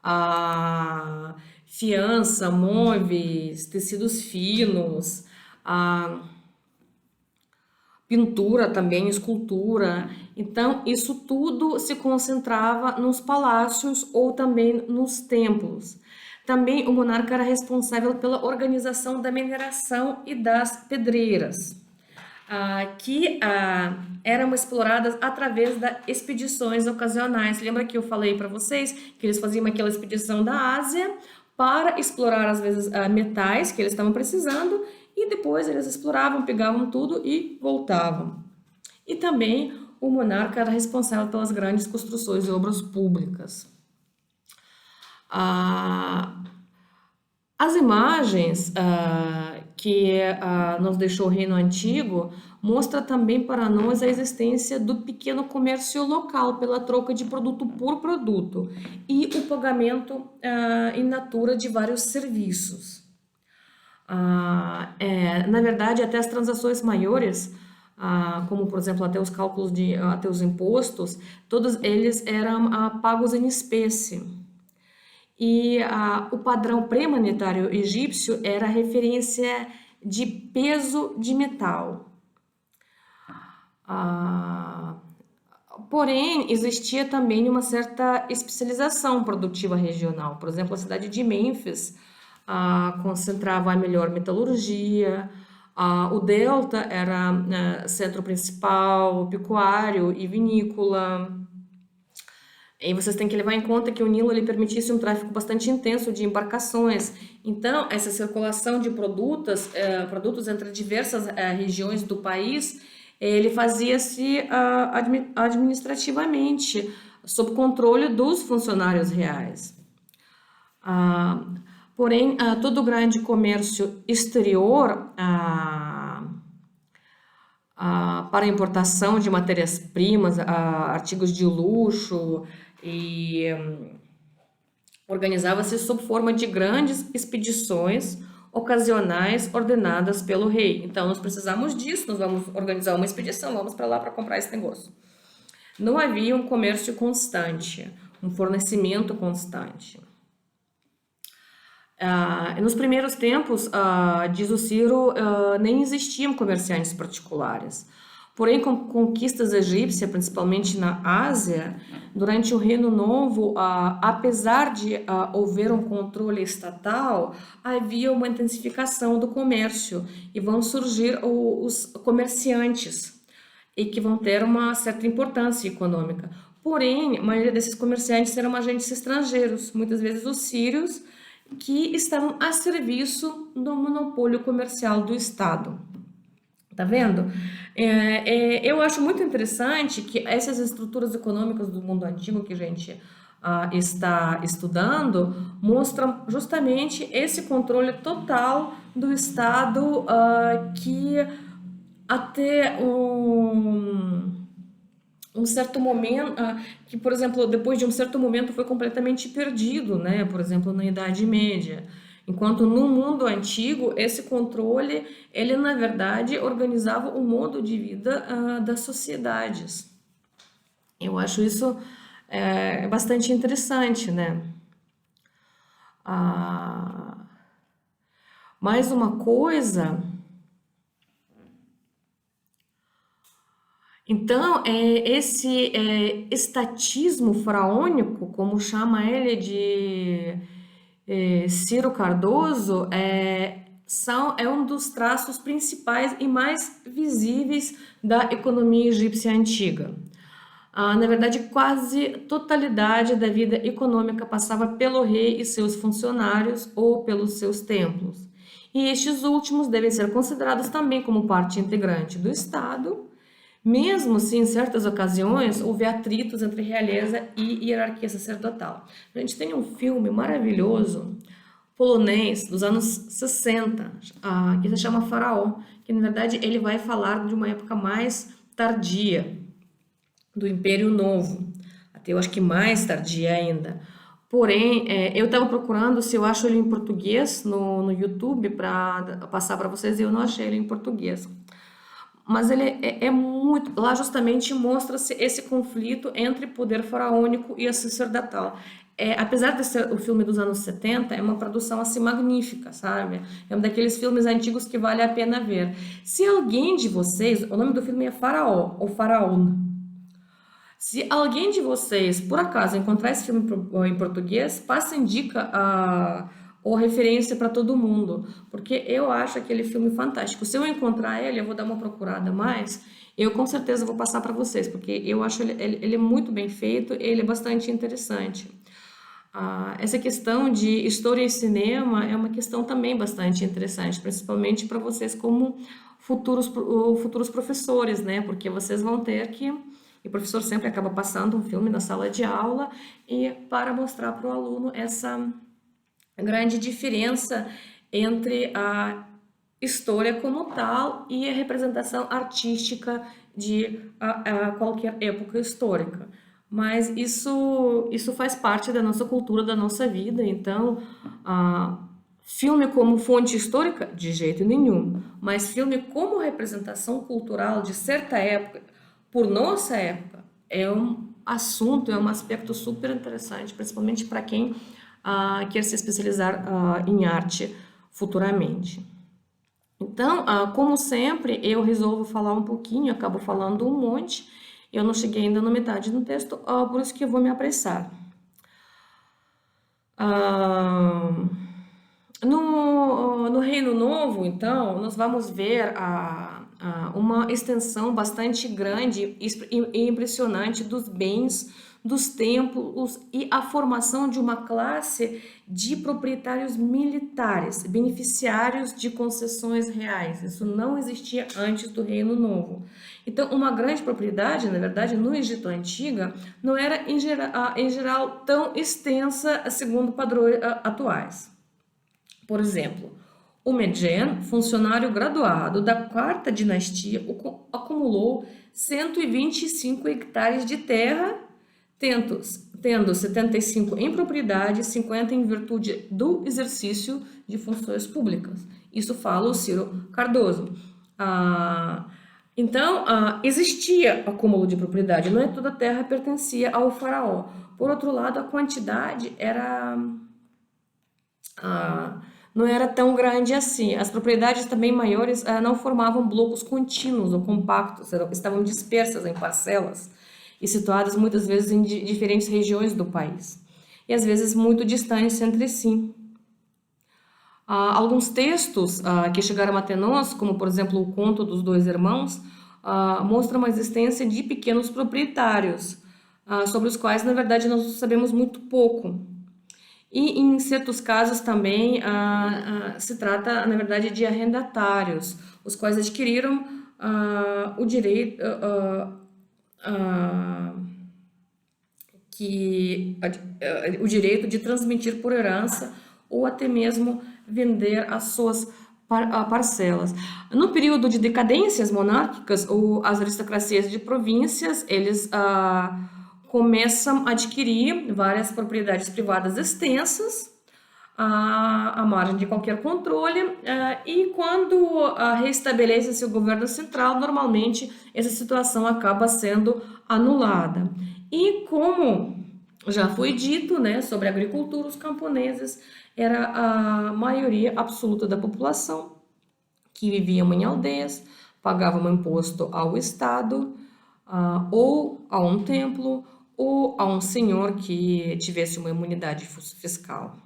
a fiança, móveis, tecidos finos, a pintura também, escultura. Então, isso tudo se concentrava nos palácios ou também nos templos. Também o monarca era responsável pela organização da mineração e das pedreiras, que eram exploradas através das expedições ocasionais. Lembra que eu falei para vocês que eles faziam aquela expedição da Ásia para explorar, às vezes, metais que eles estavam precisando e depois eles exploravam, pegavam tudo e voltavam. E também o monarca era responsável pelas grandes construções e obras públicas. As imagens que nos deixou o Reino Antigo mostra também para nós a existência do pequeno comércio local pela troca de produto por produto e o pagamento in natura de vários serviços. Na verdade, até as transações maiores, como por exemplo até os cálculos até os impostos, todos eles eram pagos em espécie. E o padrão pré-monetário egípcio era a referência de peso de metal. Porém, existia também uma certa especialização produtiva regional. Por exemplo, a cidade de Mênfis concentrava a melhor metalurgia, o delta era centro principal, pecuário e vinícola. E vocês têm que levar em conta que o Nilo ele permitisse um tráfego bastante intenso de embarcações. Então, essa circulação de produtos entre diversas regiões do país, ele fazia-se administrativamente, sob controle dos funcionários reais. Porém, todo o grande comércio exterior para importação de matérias-primas, artigos de luxo, e organizava-se sob forma de grandes expedições ocasionais ordenadas pelo rei. Então, nós precisamos disso, nós vamos organizar uma expedição, vamos para lá para comprar esse negócio. Não havia um comércio constante, um fornecimento constante. Nos primeiros tempos, diz o Ciro, nem existiam comerciantes particulares. Porém, com conquistas egípcias, principalmente na Ásia, durante o Reino Novo, apesar de haver um controle estatal, havia uma intensificação do comércio e vão surgir os comerciantes e que vão ter uma certa importância econômica. Porém, a maioria desses comerciantes eram agentes estrangeiros, muitas vezes os sírios, que estavam a serviço do monopólio comercial do Estado. Tá vendo? Eu acho muito interessante que essas estruturas econômicas do mundo antigo que a gente está estudando mostram justamente esse controle total do Estado que até um certo momento, que, por exemplo, depois de um certo momento foi completamente perdido, né? Por exemplo, na Idade Média. Enquanto no mundo antigo, esse controle, ele na verdade organizava o modo de vida das sociedades. Eu acho isso bastante interessante, né? Ah, mais uma coisa. Então, esse estatismo faraônico, como chama ele de Ciro Cardoso, é um dos traços principais e mais visíveis da economia egípcia antiga. Na verdade, quase totalidade da vida econômica passava pelo rei e seus funcionários ou pelos seus templos. E estes últimos devem ser considerados também como parte integrante do Estado, mesmo se em certas ocasiões houve atritos entre realeza e hierarquia sacerdotal. A gente tem um filme maravilhoso polonês dos anos 60, que se chama Faraó, que na verdade ele vai falar de uma época mais tardia do Império Novo, até eu acho que mais tardia ainda. Porém, eu estava procurando se eu acho ele em português no YouTube para passar para vocês e eu não achei ele em português. Mas ele é muito. Lá justamente mostra-se esse conflito entre poder faraônico e a sacerdotal. Apesar de ser o filme dos anos 70, é uma produção assim magnífica, sabe? É um daqueles filmes antigos que vale a pena ver. Se alguém de vocês, o nome do filme é Faraó, ou Faraón. Se alguém de vocês, por acaso, encontrar esse filme em português, passem dica ou referência para todo mundo, porque eu acho aquele filme fantástico. Se eu encontrar ele, eu vou dar uma procurada mais, eu com certeza vou passar para vocês, porque eu acho ele é muito bem feito, ele é bastante interessante. Essa questão de história e cinema é uma questão também bastante interessante, principalmente para vocês como futuros professores, né? Porque vocês vão ter que e o professor sempre acaba passando um filme na sala de aula e para mostrar para o aluno essa grande diferença entre a história como tal e a representação artística de qualquer época histórica. Mas isso faz parte da nossa cultura, da nossa vida. Então, filme como fonte histórica, de jeito nenhum. Mas filme como representação cultural de certa época, por nossa época, é um assunto, é um aspecto super interessante, principalmente para quem quer se especializar em arte futuramente. Então, como sempre, eu resolvo falar um pouquinho, acabo falando um monte, eu não cheguei ainda na metade do texto, por isso que eu vou me apressar. No Reino Novo, então, nós vamos ver uma extensão bastante grande e impressionante dos bens, dos templos e a formação de uma classe de proprietários militares, beneficiários de concessões reais. Isso não existia antes do Reino Novo. Então, uma grande propriedade, na verdade, no Egito Antigo, não era em geral tão extensa segundo padrões atuais. Por exemplo, o Medjen, funcionário graduado da quarta dinastia, acumulou 125 hectares de terra, tendo 75 em propriedade e 50 em virtude do exercício de funções públicas. Isso fala o Ciro Cardoso. Então, existia acúmulo de propriedade, não é toda a terra pertencia ao faraó. Por outro lado, a quantidade não era tão grande assim. As propriedades também maiores não formavam blocos contínuos ou compactos, estavam dispersas em parcelas e situadas muitas vezes em diferentes regiões do país, e às vezes muito distantes entre si. Alguns textos que chegaram até nós, como por exemplo o Conto dos Dois Irmãos, mostram a existência de pequenos proprietários, sobre os quais, na verdade, nós sabemos muito pouco. E em certos casos também se trata, na verdade, de arrendatários, os quais adquiriram o direito, ah, o direito de transmitir por herança ou até mesmo vender as suas parcelas. No período de decadências monárquicas, as aristocracias de províncias, eles começam a adquirir várias propriedades privadas extensas, à margem de qualquer controle, e quando restabelece-se o governo central, normalmente essa situação acaba sendo anulada. E como já foi dito, né, sobre a agricultura, os camponeses era a maioria absoluta da população que viviam em aldeias, pagavam imposto ao Estado, ou a um templo, ou a um senhor que tivesse uma imunidade fiscal.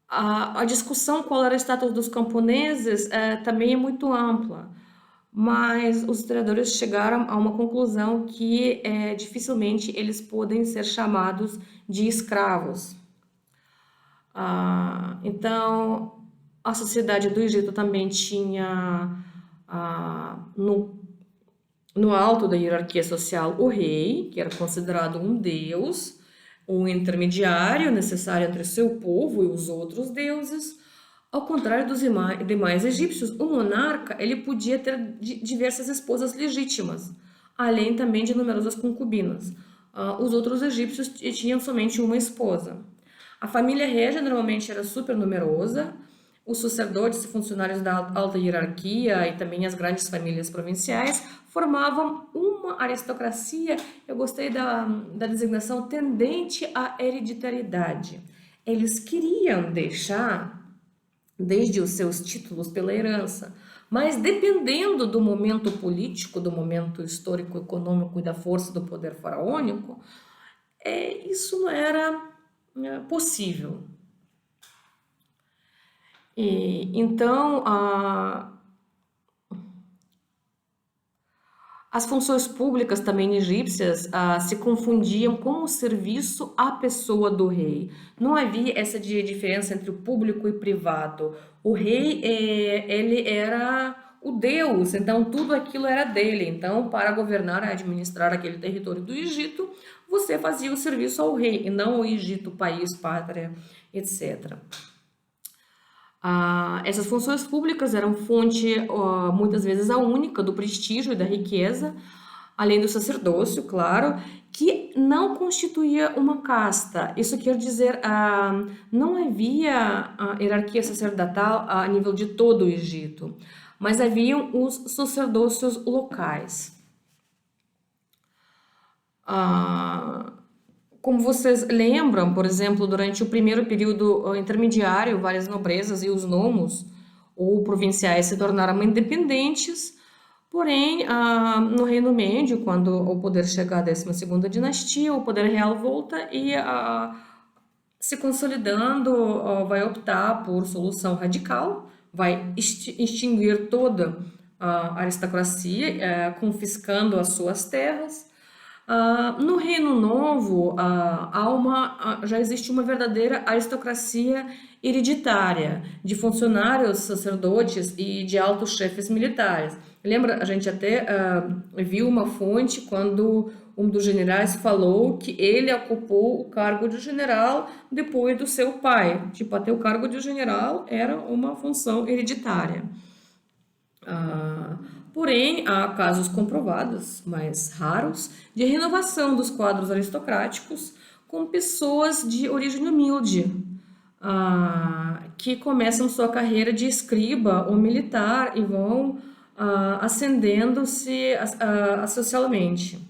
A discussão qual era o status dos camponeses também é muito ampla, mas os historiadores chegaram a uma conclusão que dificilmente eles podem ser chamados de escravos. Então, a sociedade do Egito também tinha no alto da hierarquia social o rei, que era considerado um deus, um intermediário necessário entre seu povo e os outros deuses. Ao contrário dos demais egípcios, o monarca ele podia ter diversas esposas legítimas, além também de numerosas concubinas. Os outros egípcios tinham somente uma esposa. A família régia normalmente era super numerosa. Os sacerdotes e funcionários da alta hierarquia e também as grandes famílias provinciais formavam uma aristocracia, eu gostei da designação, tendente à hereditariedade. Eles queriam deixar desde os seus títulos pela herança, mas dependendo do momento político, do momento histórico, econômico e da força do poder faraônico, isso não era possível. Então, as funções públicas também egípcias se confundiam com o serviço à pessoa do rei. Não havia essa diferença entre o público e privado. O rei, ele era o deus, então tudo aquilo era dele. Então, para governar e administrar aquele território do Egito, você fazia o serviço ao rei, e não ao Egito, país, pátria, etc. Essas funções públicas eram fonte, muitas vezes, a única do prestígio e da riqueza, além do sacerdócio, claro, que não constituía uma casta. Isso quer dizer, não havia hierarquia sacerdotal a nível de todo o Egito, mas haviam os sacerdócios locais. Como vocês lembram, por exemplo, durante o primeiro período intermediário, várias nobrezas e os nomos ou provinciais se tornaram independentes, porém, no Reino Médio, quando o poder chega à 12ª dinastia, o poder real volta e, se consolidando, vai optar por solução radical, vai extinguir toda a aristocracia, confiscando as suas terras. No Reino Novo, já existe uma verdadeira aristocracia hereditária, de funcionários, sacerdotes e de altos chefes militares. Lembra, a gente até viu uma fonte quando um dos generais falou que ele ocupou o cargo de general depois do seu pai. Tipo, até o cargo de general era uma função hereditária. Porém, há casos comprovados, mais raros, de renovação dos quadros aristocráticos com pessoas de origem humilde, que começam sua carreira de escriba ou militar e vão ascendendo-se socialmente.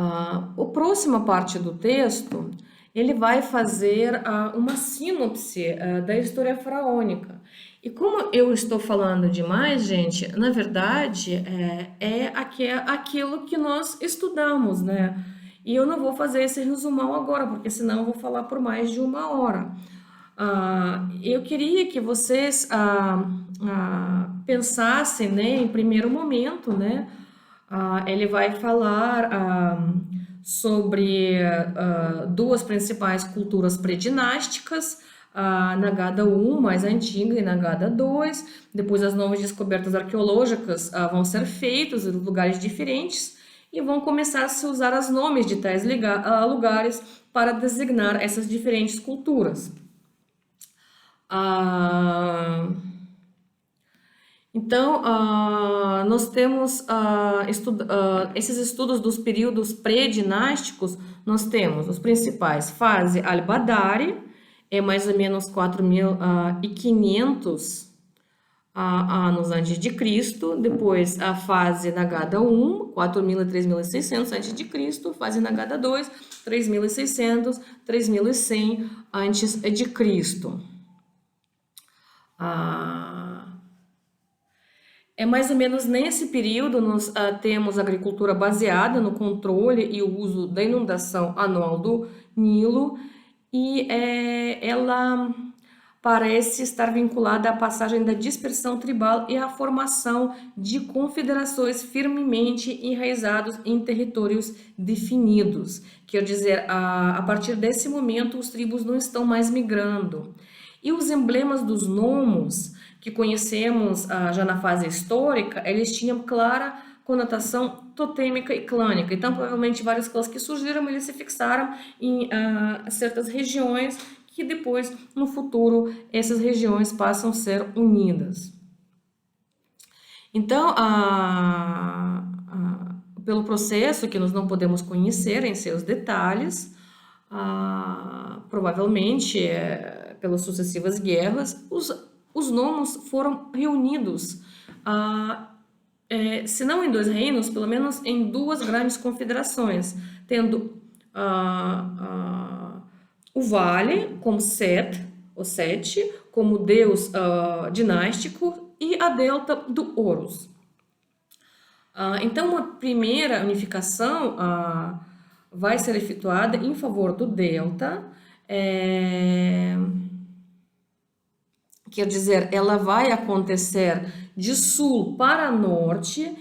A próxima parte do texto, ele vai fazer uma sinopse da história faraônica. E como eu estou falando demais, gente, na verdade, aquilo que nós estudamos, né? E eu não vou fazer esse resumão agora, porque senão eu vou falar por mais de 1 hora. Eu queria que vocês pensassem, né, em primeiro momento, né, ele vai falar sobre duas principais culturas predinásticas, a Nagada I, mais antiga, e Nagada II. Depois, as novas descobertas arqueológicas vão ser feitas em lugares diferentes e vão começar a se usar os nomes de tais lugares para designar essas diferentes culturas. Então, nós temos esses estudos dos períodos pré-dinásticos. Nós temos os principais: fase Al-Badari, é mais ou menos 4.500 anos antes de Cristo. Depois, a fase Nagada I, 4.000 a 3.600 antes de Cristo. Fase Nagada II, 3.600, 3.100 antes de Cristo. É mais ou menos nesse período nós temos agricultura baseada no controle e o uso da inundação anual do Nilo, e ela parece estar vinculada à passagem da dispersão tribal e à formação de confederações firmemente enraizadas em territórios definidos. Quer dizer, a partir desse momento os tribos não estão mais migrando. E os emblemas dos nomos que conhecemos já na fase histórica, eles tinham clara conotação totêmica e clânica. Então, provavelmente, vários clãs que surgiram, eles se fixaram em certas regiões que depois, no futuro, essas regiões passam a ser unidas. Então, pelo processo que nós não podemos conhecer em seus detalhes, provavelmente, pelas sucessivas guerras, os nomos foram reunidos, se não em 2 reinos, pelo menos em 2 grandes confederações, tendo o Vale como Set, ou Sete, como deus dinástico, e a delta do Horus. Então, uma primeira unificação vai ser efetuada em favor do delta. Quer dizer, ela vai acontecer de sul para norte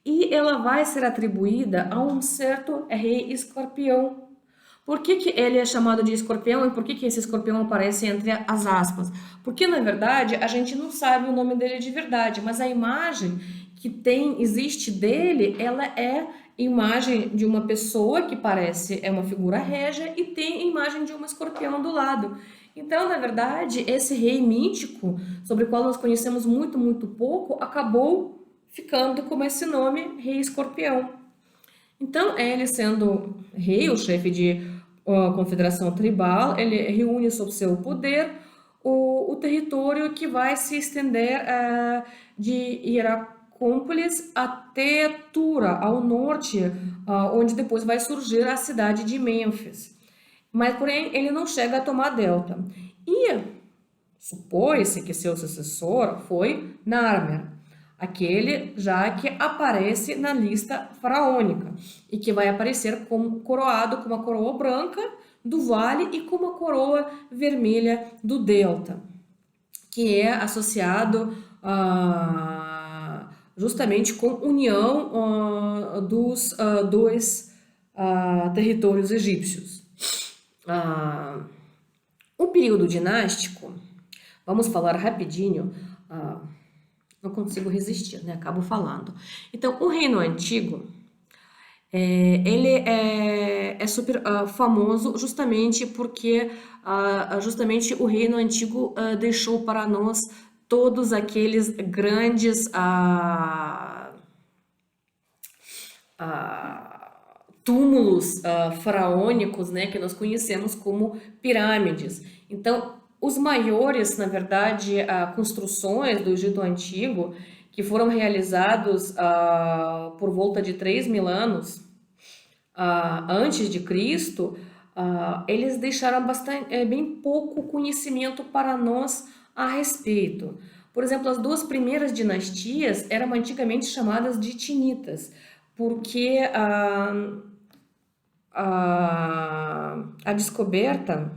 e ela vai ser atribuída a um certo rei escorpião. Por que ele é chamado de escorpião e por que esse escorpião aparece entre as aspas? Porque, na verdade, a gente não sabe o nome dele de verdade, mas a imagem que existe dele, ela é imagem de uma pessoa que parece uma figura régia e tem a imagem de um escorpião do lado. Então, na verdade, esse rei mítico, sobre o qual nós conhecemos muito, muito pouco, acabou ficando com esse nome, Rei Escorpião. Então, ele sendo rei, o chefe de confederação tribal, ele reúne sob seu poder o território que vai se estender de Hieracómpolis até Tura, ao norte, onde depois vai surgir a cidade de Mênfis. Mas, porém, ele não chega a tomar Delta. E supõe-se que seu sucessor foi Narmer, aquele já que aparece na lista faraônica e que vai aparecer coroado com uma coroa branca do vale e com uma coroa vermelha do delta, que é associado justamente com união dos 2 territórios egípcios. O período dinástico, vamos falar rapidinho, não consigo resistir, né? Acabo falando. Então, o Reino Antigo, ele é super famoso justamente porque justamente o Reino Antigo deixou para nós todos aqueles grandes túmulos faraônicos, né, que nós conhecemos como pirâmides. Então, os maiores, na verdade, construções do Egito Antigo, que foram realizados por volta de 3.000 anos antes de Cristo, eles deixaram bem pouco conhecimento para nós a respeito. Por exemplo, as 2 primeiras dinastias eram antigamente chamadas de Tinitas, porque a descoberta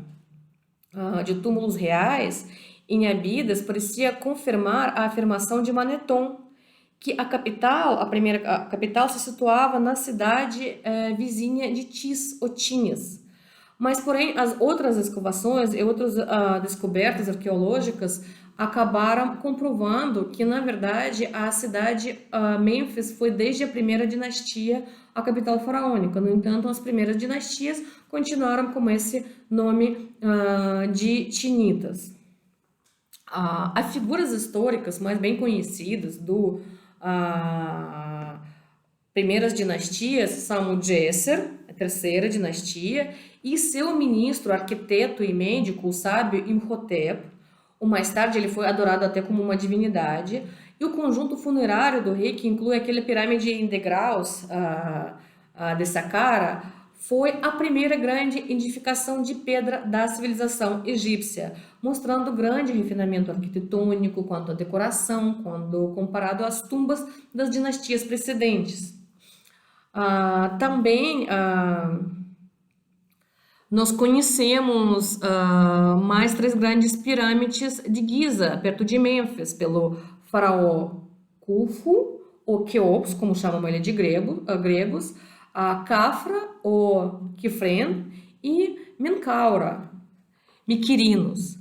de túmulos reais em Abidas parecia confirmar a afirmação de Maneton, que a primeira capital se situava na cidade vizinha de Tis, ou Tinhas. Mas, porém, as outras escavações e outras descobertas arqueológicas acabaram comprovando que, na verdade, a cidade Mênfis foi desde a primeira dinastia a capital faraônica. No entanto, as primeiras dinastias continuaram com esse nome de Tinitas. As figuras históricas mais bem conhecidas do primeiras dinastias são o Djeser, a terceira dinastia, e seu ministro, arquiteto e médico, o sábio Imhotep. Mais tarde ele foi adorado até como uma divindade. E o conjunto funerário do rei, que inclui aquele pirâmide em degraus de Saqqara, foi a primeira grande edificação de pedra da civilização egípcia, mostrando grande refinamento arquitetônico quanto à decoração, quando comparado às tumbas das dinastias precedentes. Também nós conhecemos mais 3 grandes pirâmides de Giza, perto de Mênfis, pelo faraó Khufu, ou Quéops, como chamam ele de gregos, Khafra, ou Khifren, e Menkaura, Miquirinos.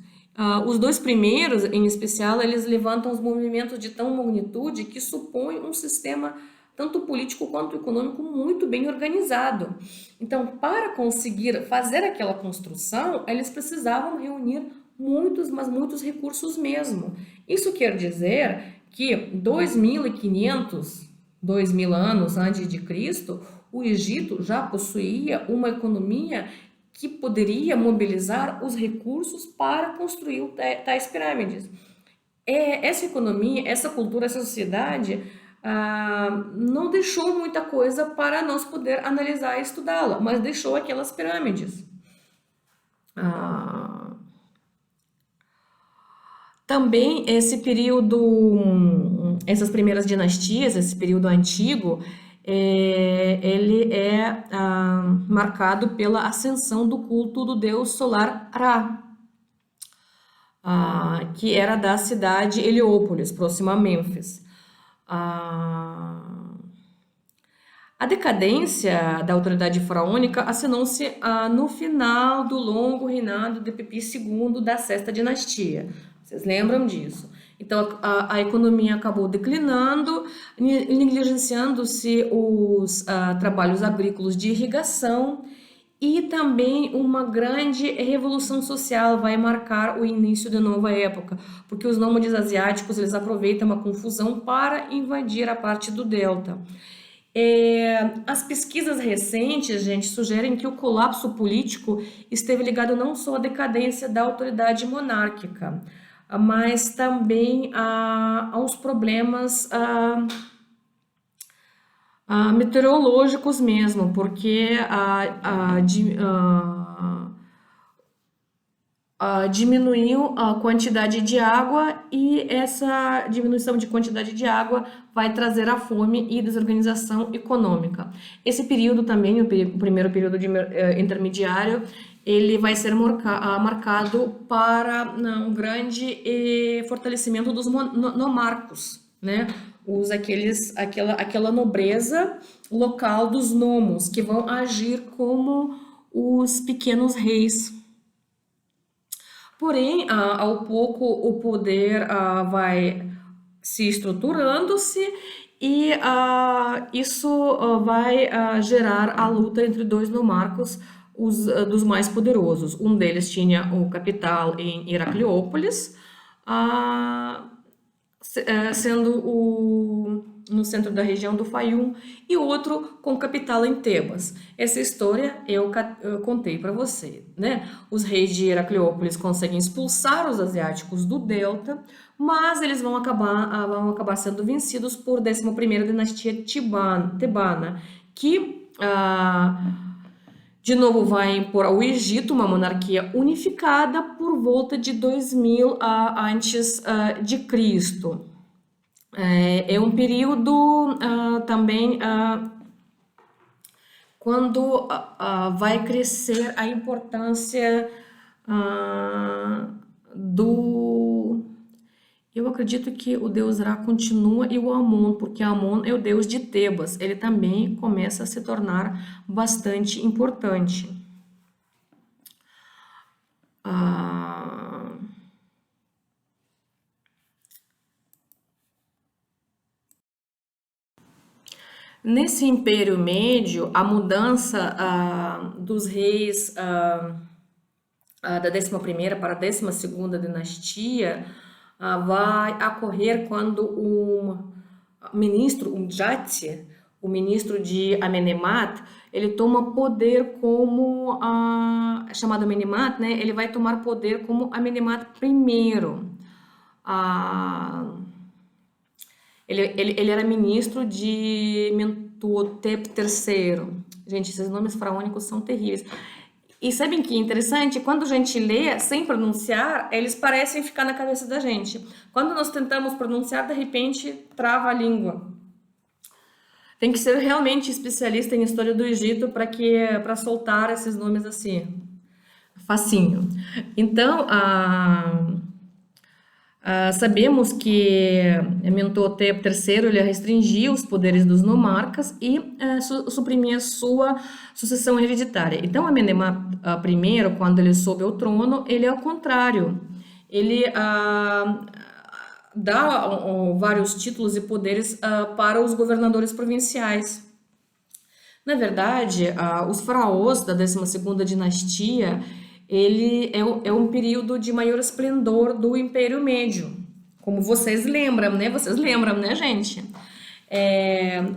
Os 2 primeiros, em especial, eles levantam os movimentos de tão magnitude que supõe um sistema tanto político quanto econômico muito bem organizado. Então, para conseguir fazer aquela construção, eles precisavam reunir muitos, mas muitos recursos mesmo. Isso quer dizer que 2.500, 2.000 anos antes de Cristo, o Egito já possuía uma economia que poderia mobilizar os recursos para construir tais pirâmides. Essa economia, essa cultura, essa sociedade não deixou muita coisa para nós poder analisar e estudá-la, mas deixou aquelas pirâmides. Também esse período, essas primeiras dinastias, esse período antigo, ele é marcado pela ascensão do culto do deus solar Ra, que era da cidade Heliópolis, próxima a Mênfis. A decadência da autoridade faraônica assinou-se no final do longo reinado de Pepi II da sexta dinastia. Vocês lembram disso? Então, a economia acabou declinando, negligenciando-se os trabalhos agrícolas de irrigação, e também uma grande revolução social vai marcar o início de nova época, porque os nômades asiáticos eles aproveitam uma confusão para invadir a parte do delta. As pesquisas recentes, gente, sugerem que o colapso político esteve ligado não só à decadência da autoridade monárquica, mas também aos problemas meteorológicos mesmo, porque diminuiu a quantidade de água, e essa diminuição de quantidade de água vai trazer a fome e desorganização econômica. Esse período também, o primeiro período intermediário, ele vai ser marcado para um grande fortalecimento dos nomarcos, né? Aquela nobreza local dos nomos, que vão agir como os pequenos reis. Porém, ao pouco o poder vai se estruturando-se, e isso vai gerar a luta entre 2 nomarcos, dos mais poderosos. Um deles tinha o capital em Heracliópolis, sendo no centro da região do Faium, e outro com capital em Tebas. Essa história eu contei para você, né? Os reis de Heracliópolis conseguem expulsar os asiáticos do delta, mas eles vão acabar sendo vencidos por 11ª dinastia tebana, que de novo vai impor ao Egito uma monarquia unificada por volta de 2000 antes de Cristo. É um período também quando vai crescer a importância ah, do. Eu acredito que o deus Ra continua e o Amon, porque Amon é o deus de Tebas. Ele também começa a se tornar bastante importante. Ah, Nesse Império Médio, a mudança dos reis da 11ª para a 12ª dinastia vai ocorrer quando o ministro, Jati, o ministro de Amenemhat, ele toma poder como chamado Amenemhat, né? Ele vai tomar poder como Amenemhat I. Ah, ele era ministro de Mentuhotep III. Gente, esses nomes faraônicos são terríveis. E sabem que é interessante? Quando a gente lê sem pronunciar, eles parecem ficar na cabeça da gente. Quando nós tentamos pronunciar, de repente, trava a língua. Tem que ser realmente especialista em história do Egito para soltar esses nomes assim, facinho. Então, sabemos que Mentuhotep III ele restringia os poderes dos nomarcas e suprimia sua sucessão hereditária. Então, Amenemhat I, quando ele sobe ao trono, ele é o contrário. Ele dá vários títulos e poderes para os governadores provinciais. Na verdade, os faraós da 12ª dinastia, ele é um período de maior esplendor do Império Médio. Como vocês lembram, né? Vocês lembram, né, gente?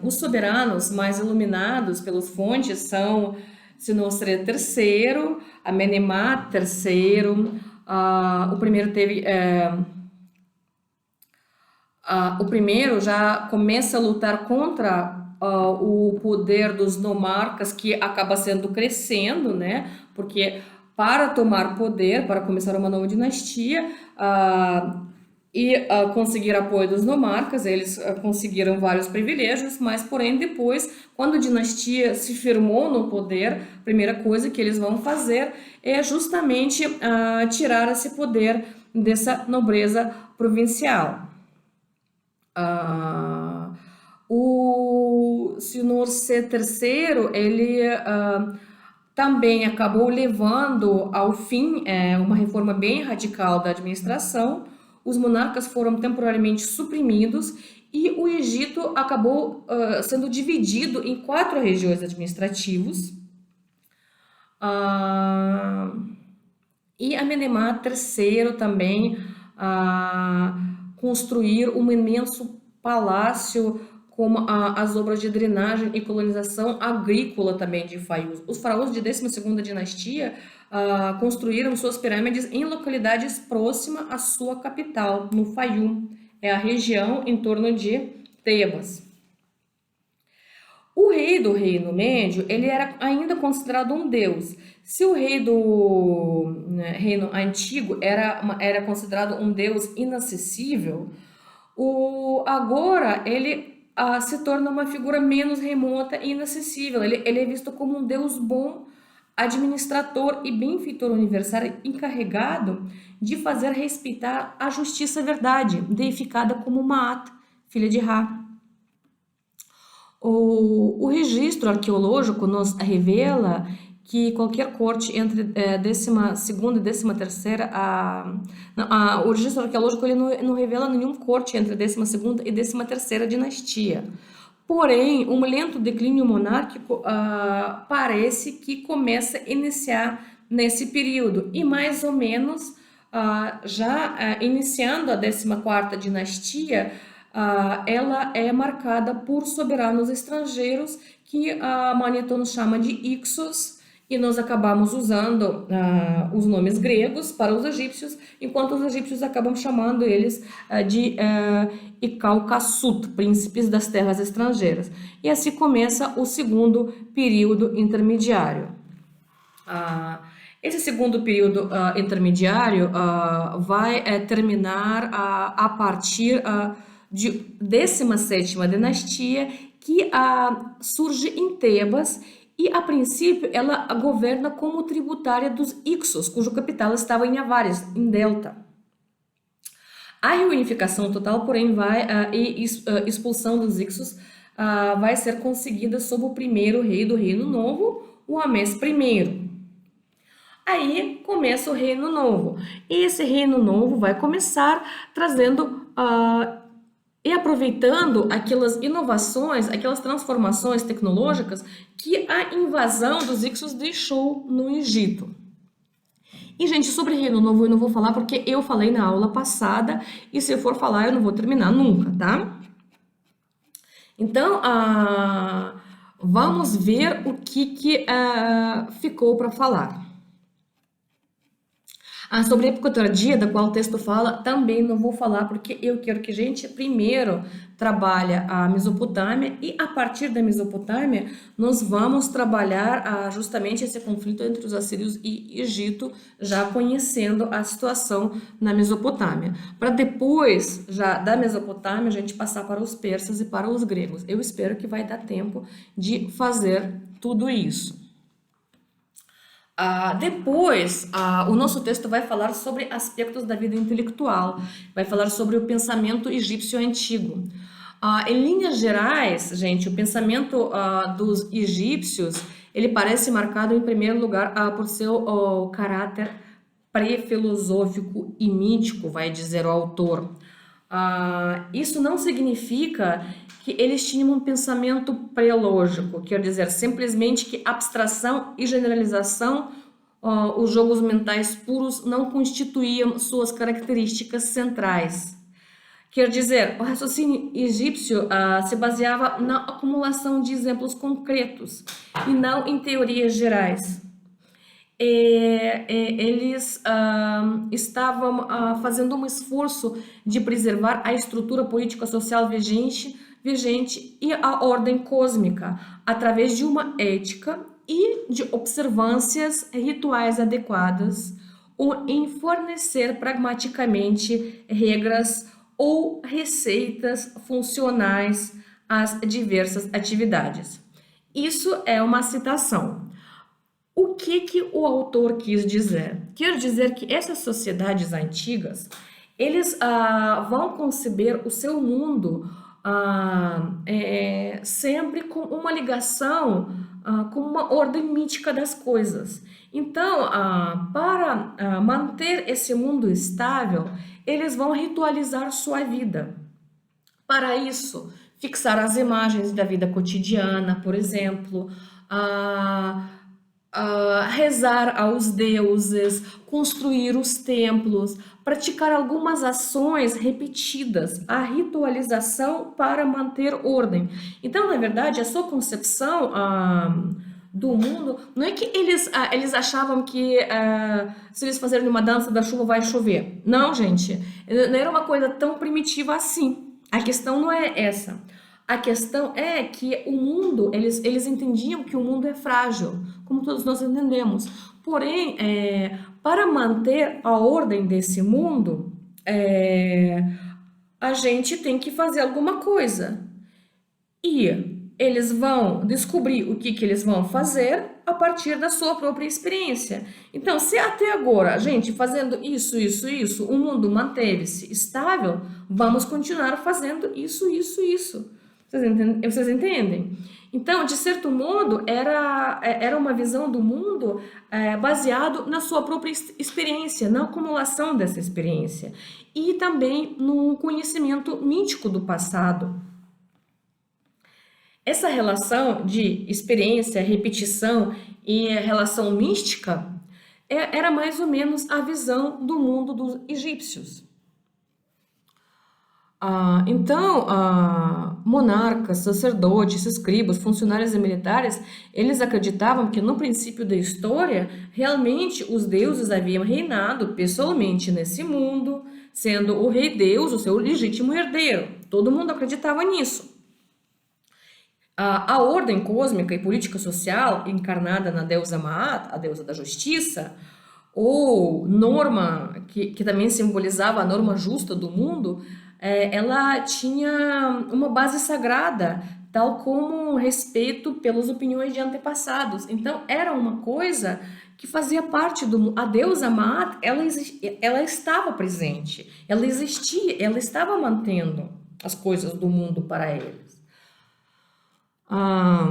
Os soberanos mais iluminados pelas fontes são Senusret III, Amenemhat III, o primeiro teve... o primeiro já começa a lutar contra o poder dos nomarcas, que acaba sendo crescendo, né? Porque para tomar poder, para começar uma nova dinastia e conseguir apoio dos nomarcas, eles conseguiram vários privilégios, mas porém depois, quando a dinastia se firmou no poder, a primeira coisa que eles vão fazer é justamente tirar esse poder dessa nobreza provincial. O Senusret III, ele também acabou levando ao fim uma reforma bem radical da administração. Os monarcas foram temporariamente suprimidos e o Egito acabou sendo dividido em 4 regiões administrativas. E Amenemhat III também construir um imenso palácio com as obras de drenagem e colonização agrícola também de Faiuz. Os faraós de 12ª dinastia construíram suas pirâmides em localidades próximas à sua capital, no Faium, é a região em torno de Tebas. O rei do Reino Médio, ele era ainda considerado um deus. Se o rei do Reino Antigo era considerado um deus inacessível, agora ele se torna uma figura menos remota e inacessível. Ele é visto como um deus bom, administrador e benfeitor universal encarregado de fazer respeitar a justiça e a verdade, deificada como Maat, filha de Ra. O registro arqueológico nos revela que qualquer corte entre 12ª e 13ª, o registro arqueológico ele não revela nenhum corte entre 12ª e 13ª dinastia. Porém, um lento declínio monárquico parece que começa a iniciar nesse período, e mais ou menos já iniciando a 14ª dinastia, ela é marcada por soberanos estrangeiros que Manetón chama de Ixos, e nós acabamos usando os nomes gregos para os egípcios, enquanto os egípcios acabam chamando eles de Ikaukassut, príncipes das terras estrangeiras. E assim começa o segundo período intermediário. Esse segundo período intermediário vai terminar a partir de 17ª dinastia, que surge em Tebas e, a princípio, ela governa como tributária dos Ixos, cujo capital estava em Avares, em Delta. A reunificação total, porém, e expulsão dos Ixos vai ser conseguida sob o primeiro rei do Reino Novo, o Amés I. Aí começa o Reino Novo. E esse Reino Novo vai começar trazendo e aproveitando aquelas inovações, aquelas transformações tecnológicas que a invasão dos Ixos deixou no Egito. E, gente, sobre Reino Novo eu não vou falar porque eu falei na aula passada e se eu for falar eu não vou terminar nunca, tá? Então, vamos ver o que ficou para falar. Sobre a época tardia, da qual o texto fala, também não vou falar, porque eu quero que a gente primeiro trabalhe a Mesopotâmia e a partir da Mesopotâmia nós vamos trabalhar justamente esse conflito entre os assírios e Egito, já conhecendo a situação na Mesopotâmia. Para depois, já da Mesopotâmia, a gente passar para os persas e para os gregos. Eu espero que vai dar tempo de fazer tudo isso. Depois, o nosso texto vai falar sobre aspectos da vida intelectual, vai falar sobre o pensamento egípcio antigo. Em linhas gerais, gente, o pensamento dos egípcios, ele parece marcado em primeiro lugar por seu caráter pré-filosófico e mítico, vai dizer o autor. Isso não significa que eles tinham um pensamento pré-lógico, quer dizer, simplesmente que abstração e generalização, os jogos mentais puros não constituíam suas características centrais. Quer dizer, o raciocínio egípcio se baseava na acumulação de exemplos concretos e não em teorias gerais. Eles estavam fazendo um esforço de preservar a estrutura política social vigente e a ordem cósmica através de uma ética e de observâncias rituais adequadas ou em fornecer pragmaticamente regras ou receitas funcionais às diversas atividades. Isso é uma citação. O que o autor quis dizer? Quer dizer que essas sociedades antigas, eles vão conceber o seu mundo sempre com uma ligação, com uma ordem mítica das coisas. Então, para manter esse mundo estável, eles vão ritualizar sua vida. Para isso, fixar as imagens da vida cotidiana, por exemplo, rezar aos deuses, construir os templos, praticar algumas ações repetidas, a ritualização para manter ordem. Então, na verdade, a sua concepção do mundo, não é que eles achavam que se eles fizerem uma dança da chuva vai chover. Não, gente, não era uma coisa tão primitiva assim. A questão não é essa. A questão é que o mundo, eles entendiam que o mundo é frágil, como todos nós entendemos. Porém, para manter a ordem desse mundo, a gente tem que fazer alguma coisa. E eles vão descobrir o que eles vão fazer a partir da sua própria experiência. Então, se até agora a gente fazendo isso, o mundo manteve-se estável, vamos continuar fazendo isso. Vocês entendem? Então, de certo modo, era uma visão do mundo baseado na sua própria experiência, na acumulação dessa experiência e também no conhecimento mítico do passado. Essa relação de experiência, repetição e relação mística era mais ou menos a visão do mundo dos egípcios. Então, monarcas, sacerdotes, escribas, funcionários e militares, eles acreditavam que no princípio da história, realmente os deuses haviam reinado pessoalmente nesse mundo, sendo o rei Deus o seu legítimo herdeiro. Todo mundo acreditava nisso. A ordem cósmica e política social encarnada na deusa Maat, a deusa da justiça, ou norma, que também simbolizava a norma justa do mundo, ela tinha uma base sagrada tal como respeito pelas opiniões de antepassados. Então, era uma coisa que fazia parte do... A deusa Maat, ela estava presente, ela existia, ela estava mantendo as coisas do mundo para eles. Ah,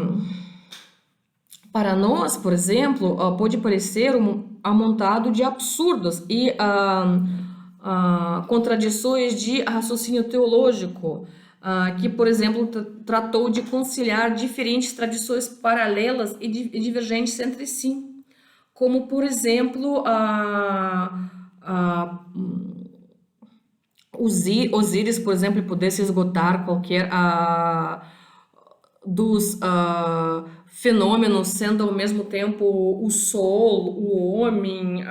para nós, por exemplo, pode parecer amontado de absurdos e contradições de raciocínio teológico, que, por exemplo, tratou de conciliar diferentes tradições paralelas e divergentes entre si, como, por exemplo, Osíris, por exemplo, pudesse esgotar qualquer dos fenômenos, sendo ao mesmo tempo o sol, o homem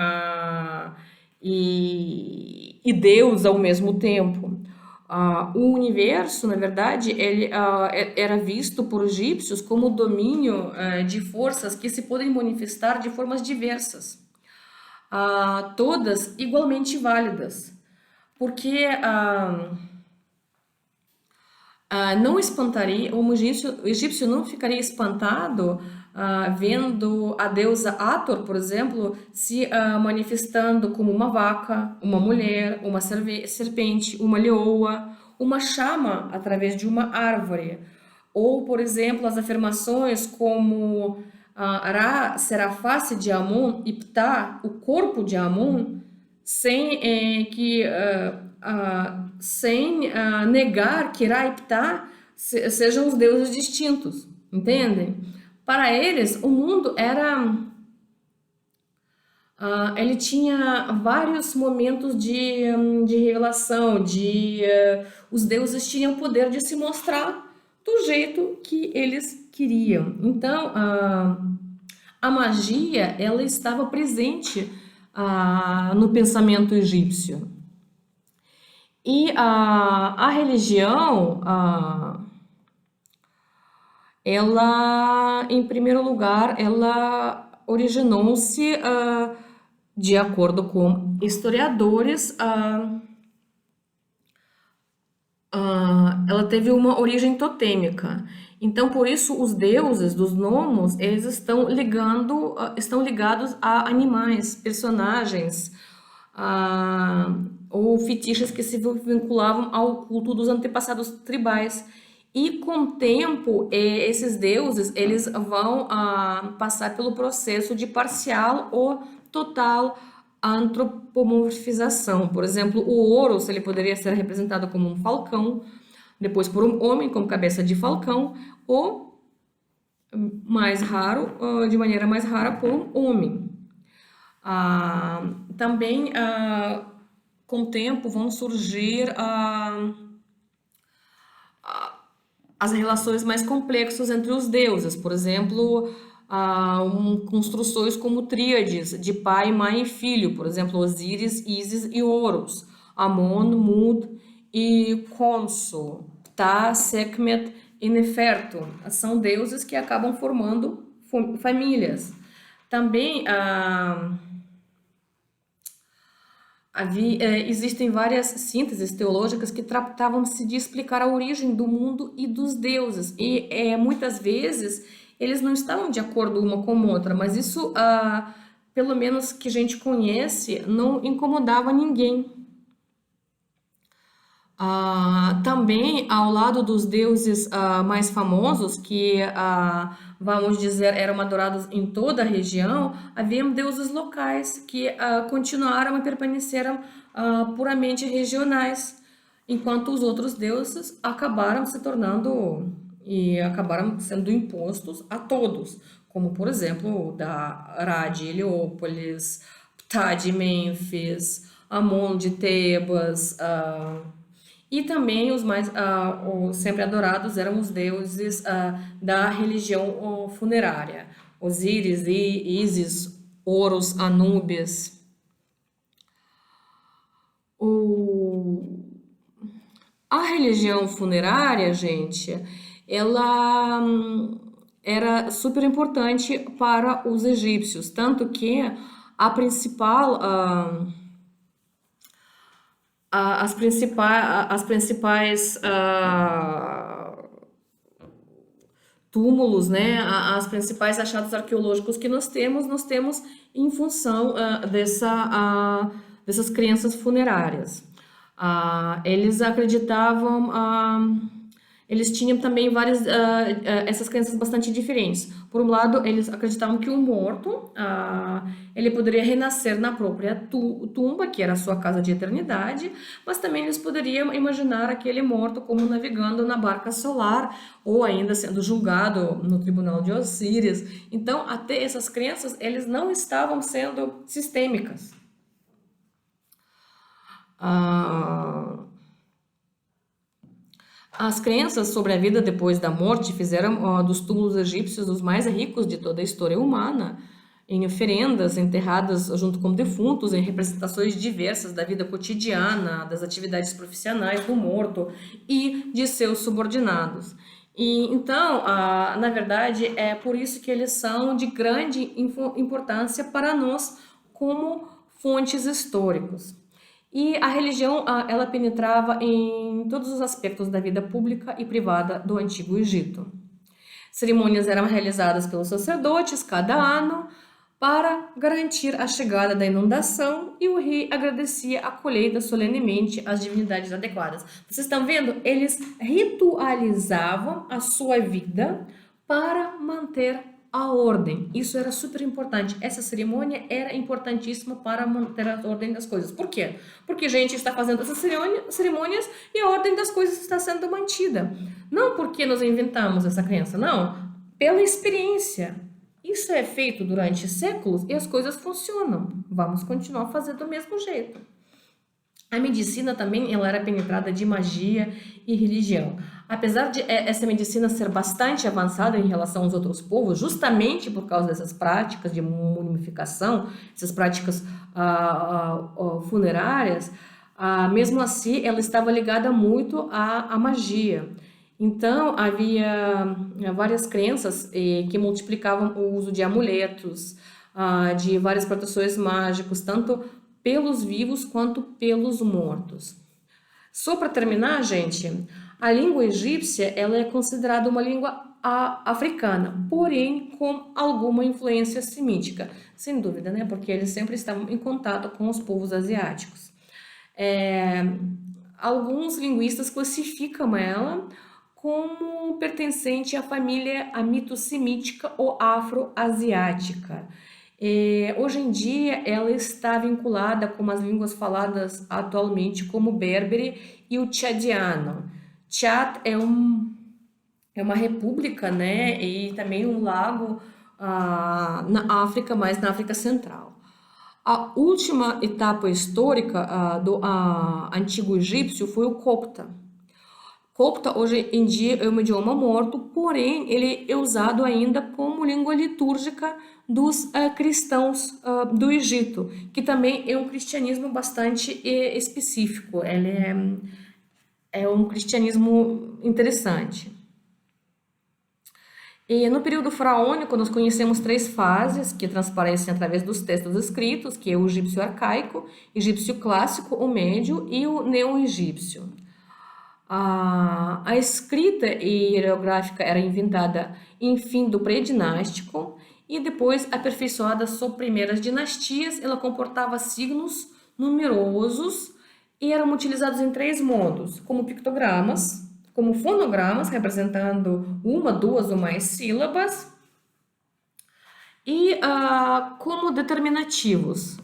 e Deus ao mesmo tempo. O universo, na verdade, ele era visto por egípcios como o domínio de forças que se podem manifestar de formas diversas, todas igualmente válidas, porque não espantaria, o egípcio não ficaria espantado vendo a deusa Hathor, por exemplo, se manifestando como uma vaca, uma mulher, uma serpente, uma leoa, uma chama através de uma árvore. Ou, por exemplo, as afirmações como Ra será a face de Amon e Ptah, o corpo de Amon, sem negar que Ra e Ptah sejam os deuses distintos, entendem? Para eles, o mundo ele tinha vários momentos de revelação, os deuses tinham o poder de se mostrar do jeito que eles queriam. Então, a magia, ela estava presente no pensamento egípcio. E a religião, ela, em primeiro lugar, ela originou-se, de acordo com historiadores, ela teve uma origem totêmica. Então, por isso, os deuses dos gnomos, eles estão ligados a animais, personagens, ou fetiches que se vinculavam ao culto dos antepassados tribais. E com o tempo, esses deuses, eles vão passar pelo processo de parcial ou total antropomorfização. Por exemplo, o Horus, ele poderia ser representado como um falcão, depois por um homem com cabeça de falcão, ou mais raro, de maneira mais rara, por um homem. Também, com o tempo, vão surgir as relações mais complexas entre os deuses. Por exemplo, construções como tríades de pai, mãe e filho. Por exemplo, Osíris, Ísis e Horus. Amon, Mut e Khonsu. Ptah, Sekhmet e Nefertu. São deuses que acabam formando famílias. Também existem várias sínteses teológicas que tratavam-se de explicar a origem do mundo e dos deuses. E muitas vezes eles não estavam de acordo uma com a outra, mas isso, pelo menos que a gente conhece, não incomodava ninguém. Também, ao lado dos deuses mais famosos, que, vamos dizer, eram adorados em toda a região, haviam deuses locais que continuaram e permaneceram puramente regionais, enquanto os outros deuses acabaram sendo impostos a todos, como, por exemplo, Ra de Heliópolis, Ptah de Mênfis, Amon de Tebas, e também os sempre adorados eram os deuses da religião funerária. Osíris, Ísis, Horus, Anubis. A religião funerária, gente, ela era super importante para os egípcios, tanto que as principais túmulos, né? As principais achados arqueológicos que nós temos em função dessas crenças funerárias. Eles acreditavam, eles tinham também várias essas crenças bastante diferentes. Por um lado, eles acreditavam que o morto ele poderia renascer na própria tumba, que era a sua casa de eternidade, mas também eles poderiam imaginar aquele morto como navegando na barca solar ou ainda sendo julgado no tribunal de Osíris. Então, até essas crenças, eles não estavam sendo sistêmicas. As crenças sobre a vida depois da morte fizeram dos túmulos egípcios os mais ricos de toda a história humana, em oferendas enterradas junto com defuntos, em representações diversas da vida cotidiana, das atividades profissionais do morto e de seus subordinados. E então, na verdade, é por isso que eles são de grande importância para nós como fontes históricas. E a religião, ela penetrava em todos os aspectos da vida pública e privada do Antigo Egito. Cerimônias eram realizadas pelos sacerdotes cada ano para garantir a chegada da inundação e o rei agradecia a colheita solenemente às divindades adequadas. Vocês estão vendo? Eles ritualizavam a sua vida para manter a ordem. Isso era super importante. Essa cerimônia era importantíssima para manter a ordem das coisas. Por quê? Porque a gente está fazendo essas cerimônias e a ordem das coisas está sendo mantida. Não porque nós inventamos essa crença, não. Pela experiência. Isso é feito durante séculos e as coisas funcionam. Vamos continuar fazendo do mesmo jeito. A medicina também ela era penetrada de magia e religião. Apesar de essa medicina ser bastante avançada em relação aos outros povos, justamente por causa dessas práticas de mumificação, essas práticas funerárias, mesmo assim ela estava ligada muito à magia. Então, havia várias crenças que multiplicavam o uso de amuletos, de várias proteções mágicas, tanto pelos vivos quanto pelos mortos. Só para terminar, gente, a língua egípcia ela é considerada uma língua africana, porém com alguma influência semítica, sem dúvida, né? Porque eles sempre estavam em contato com os povos asiáticos. Alguns linguistas classificam ela como pertencente à família amito-semítica ou afro-asiática. Hoje em dia, ela está vinculada com as línguas faladas atualmente como o berbere e o tchadiano. Tchad é uma república, né? E também um lago na África, mas na África Central. A última etapa histórica do antigo egípcio foi o copta. Copta hoje em dia é um idioma morto, porém ele é usado ainda como língua litúrgica dos cristãos do Egito, que também é um cristianismo bastante específico. Ele é um cristianismo interessante. E no período faraônico nós conhecemos 3 fases que transparecem através dos textos escritos, que é o egípcio arcaico, egípcio clássico, o médio e o neo-egípcio. A escrita hierográfica era inventada em fim do pré-dinástico e depois aperfeiçoada sob primeiras dinastias. Ela comportava signos numerosos e eram utilizados em 3 modos, como pictogramas, como fonogramas, representando 1, 2 ou mais sílabas, e como determinativos.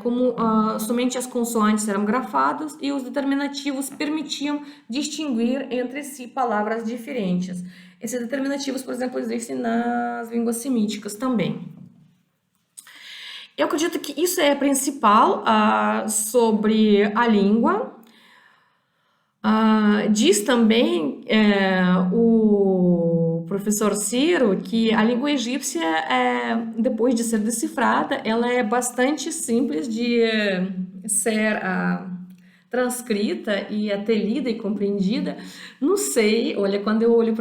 Como somente as consoantes eram grafadas e os determinativos permitiam distinguir entre si palavras diferentes. Esses determinativos, por exemplo, existem nas línguas semíticas também. Eu acredito que isso é principal sobre a língua. Diz também o professor Ciro que a língua egípcia, depois de ser decifrada, ela é bastante simples de ser transcrita e até lida e compreendida. Não sei, olha, quando eu olho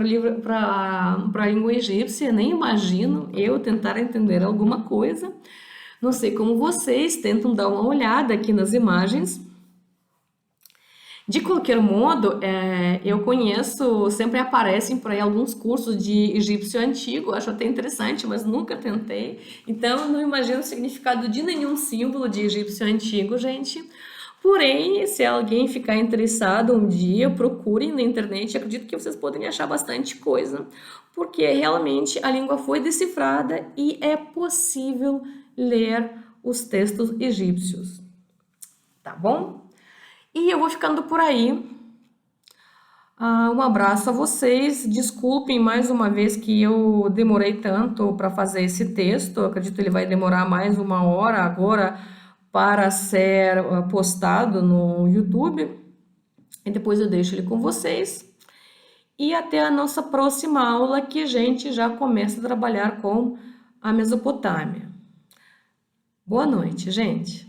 para a língua egípcia, nem imagino eu tentar entender alguma coisa. Não sei como vocês tentam dar uma olhada aqui nas imagens. De qualquer modo, eu conheço, sempre aparecem por aí alguns cursos de egípcio antigo, acho até interessante, mas nunca tentei. Então, eu não imagino o significado de nenhum símbolo de egípcio antigo, gente. Porém, se alguém ficar interessado um dia, procurem na internet, acredito que vocês podem achar bastante coisa, porque realmente a língua foi decifrada e é possível ler os textos egípcios, tá bom? E eu vou ficando por aí. Um abraço a vocês. Desculpem mais uma vez que eu demorei tanto para fazer esse texto. Eu acredito que ele vai demorar mais 1 hora agora para ser postado no YouTube. E depois eu deixo ele com vocês. E até a nossa próxima aula, que a gente já começa a trabalhar com a Mesopotâmia. Boa noite, gente.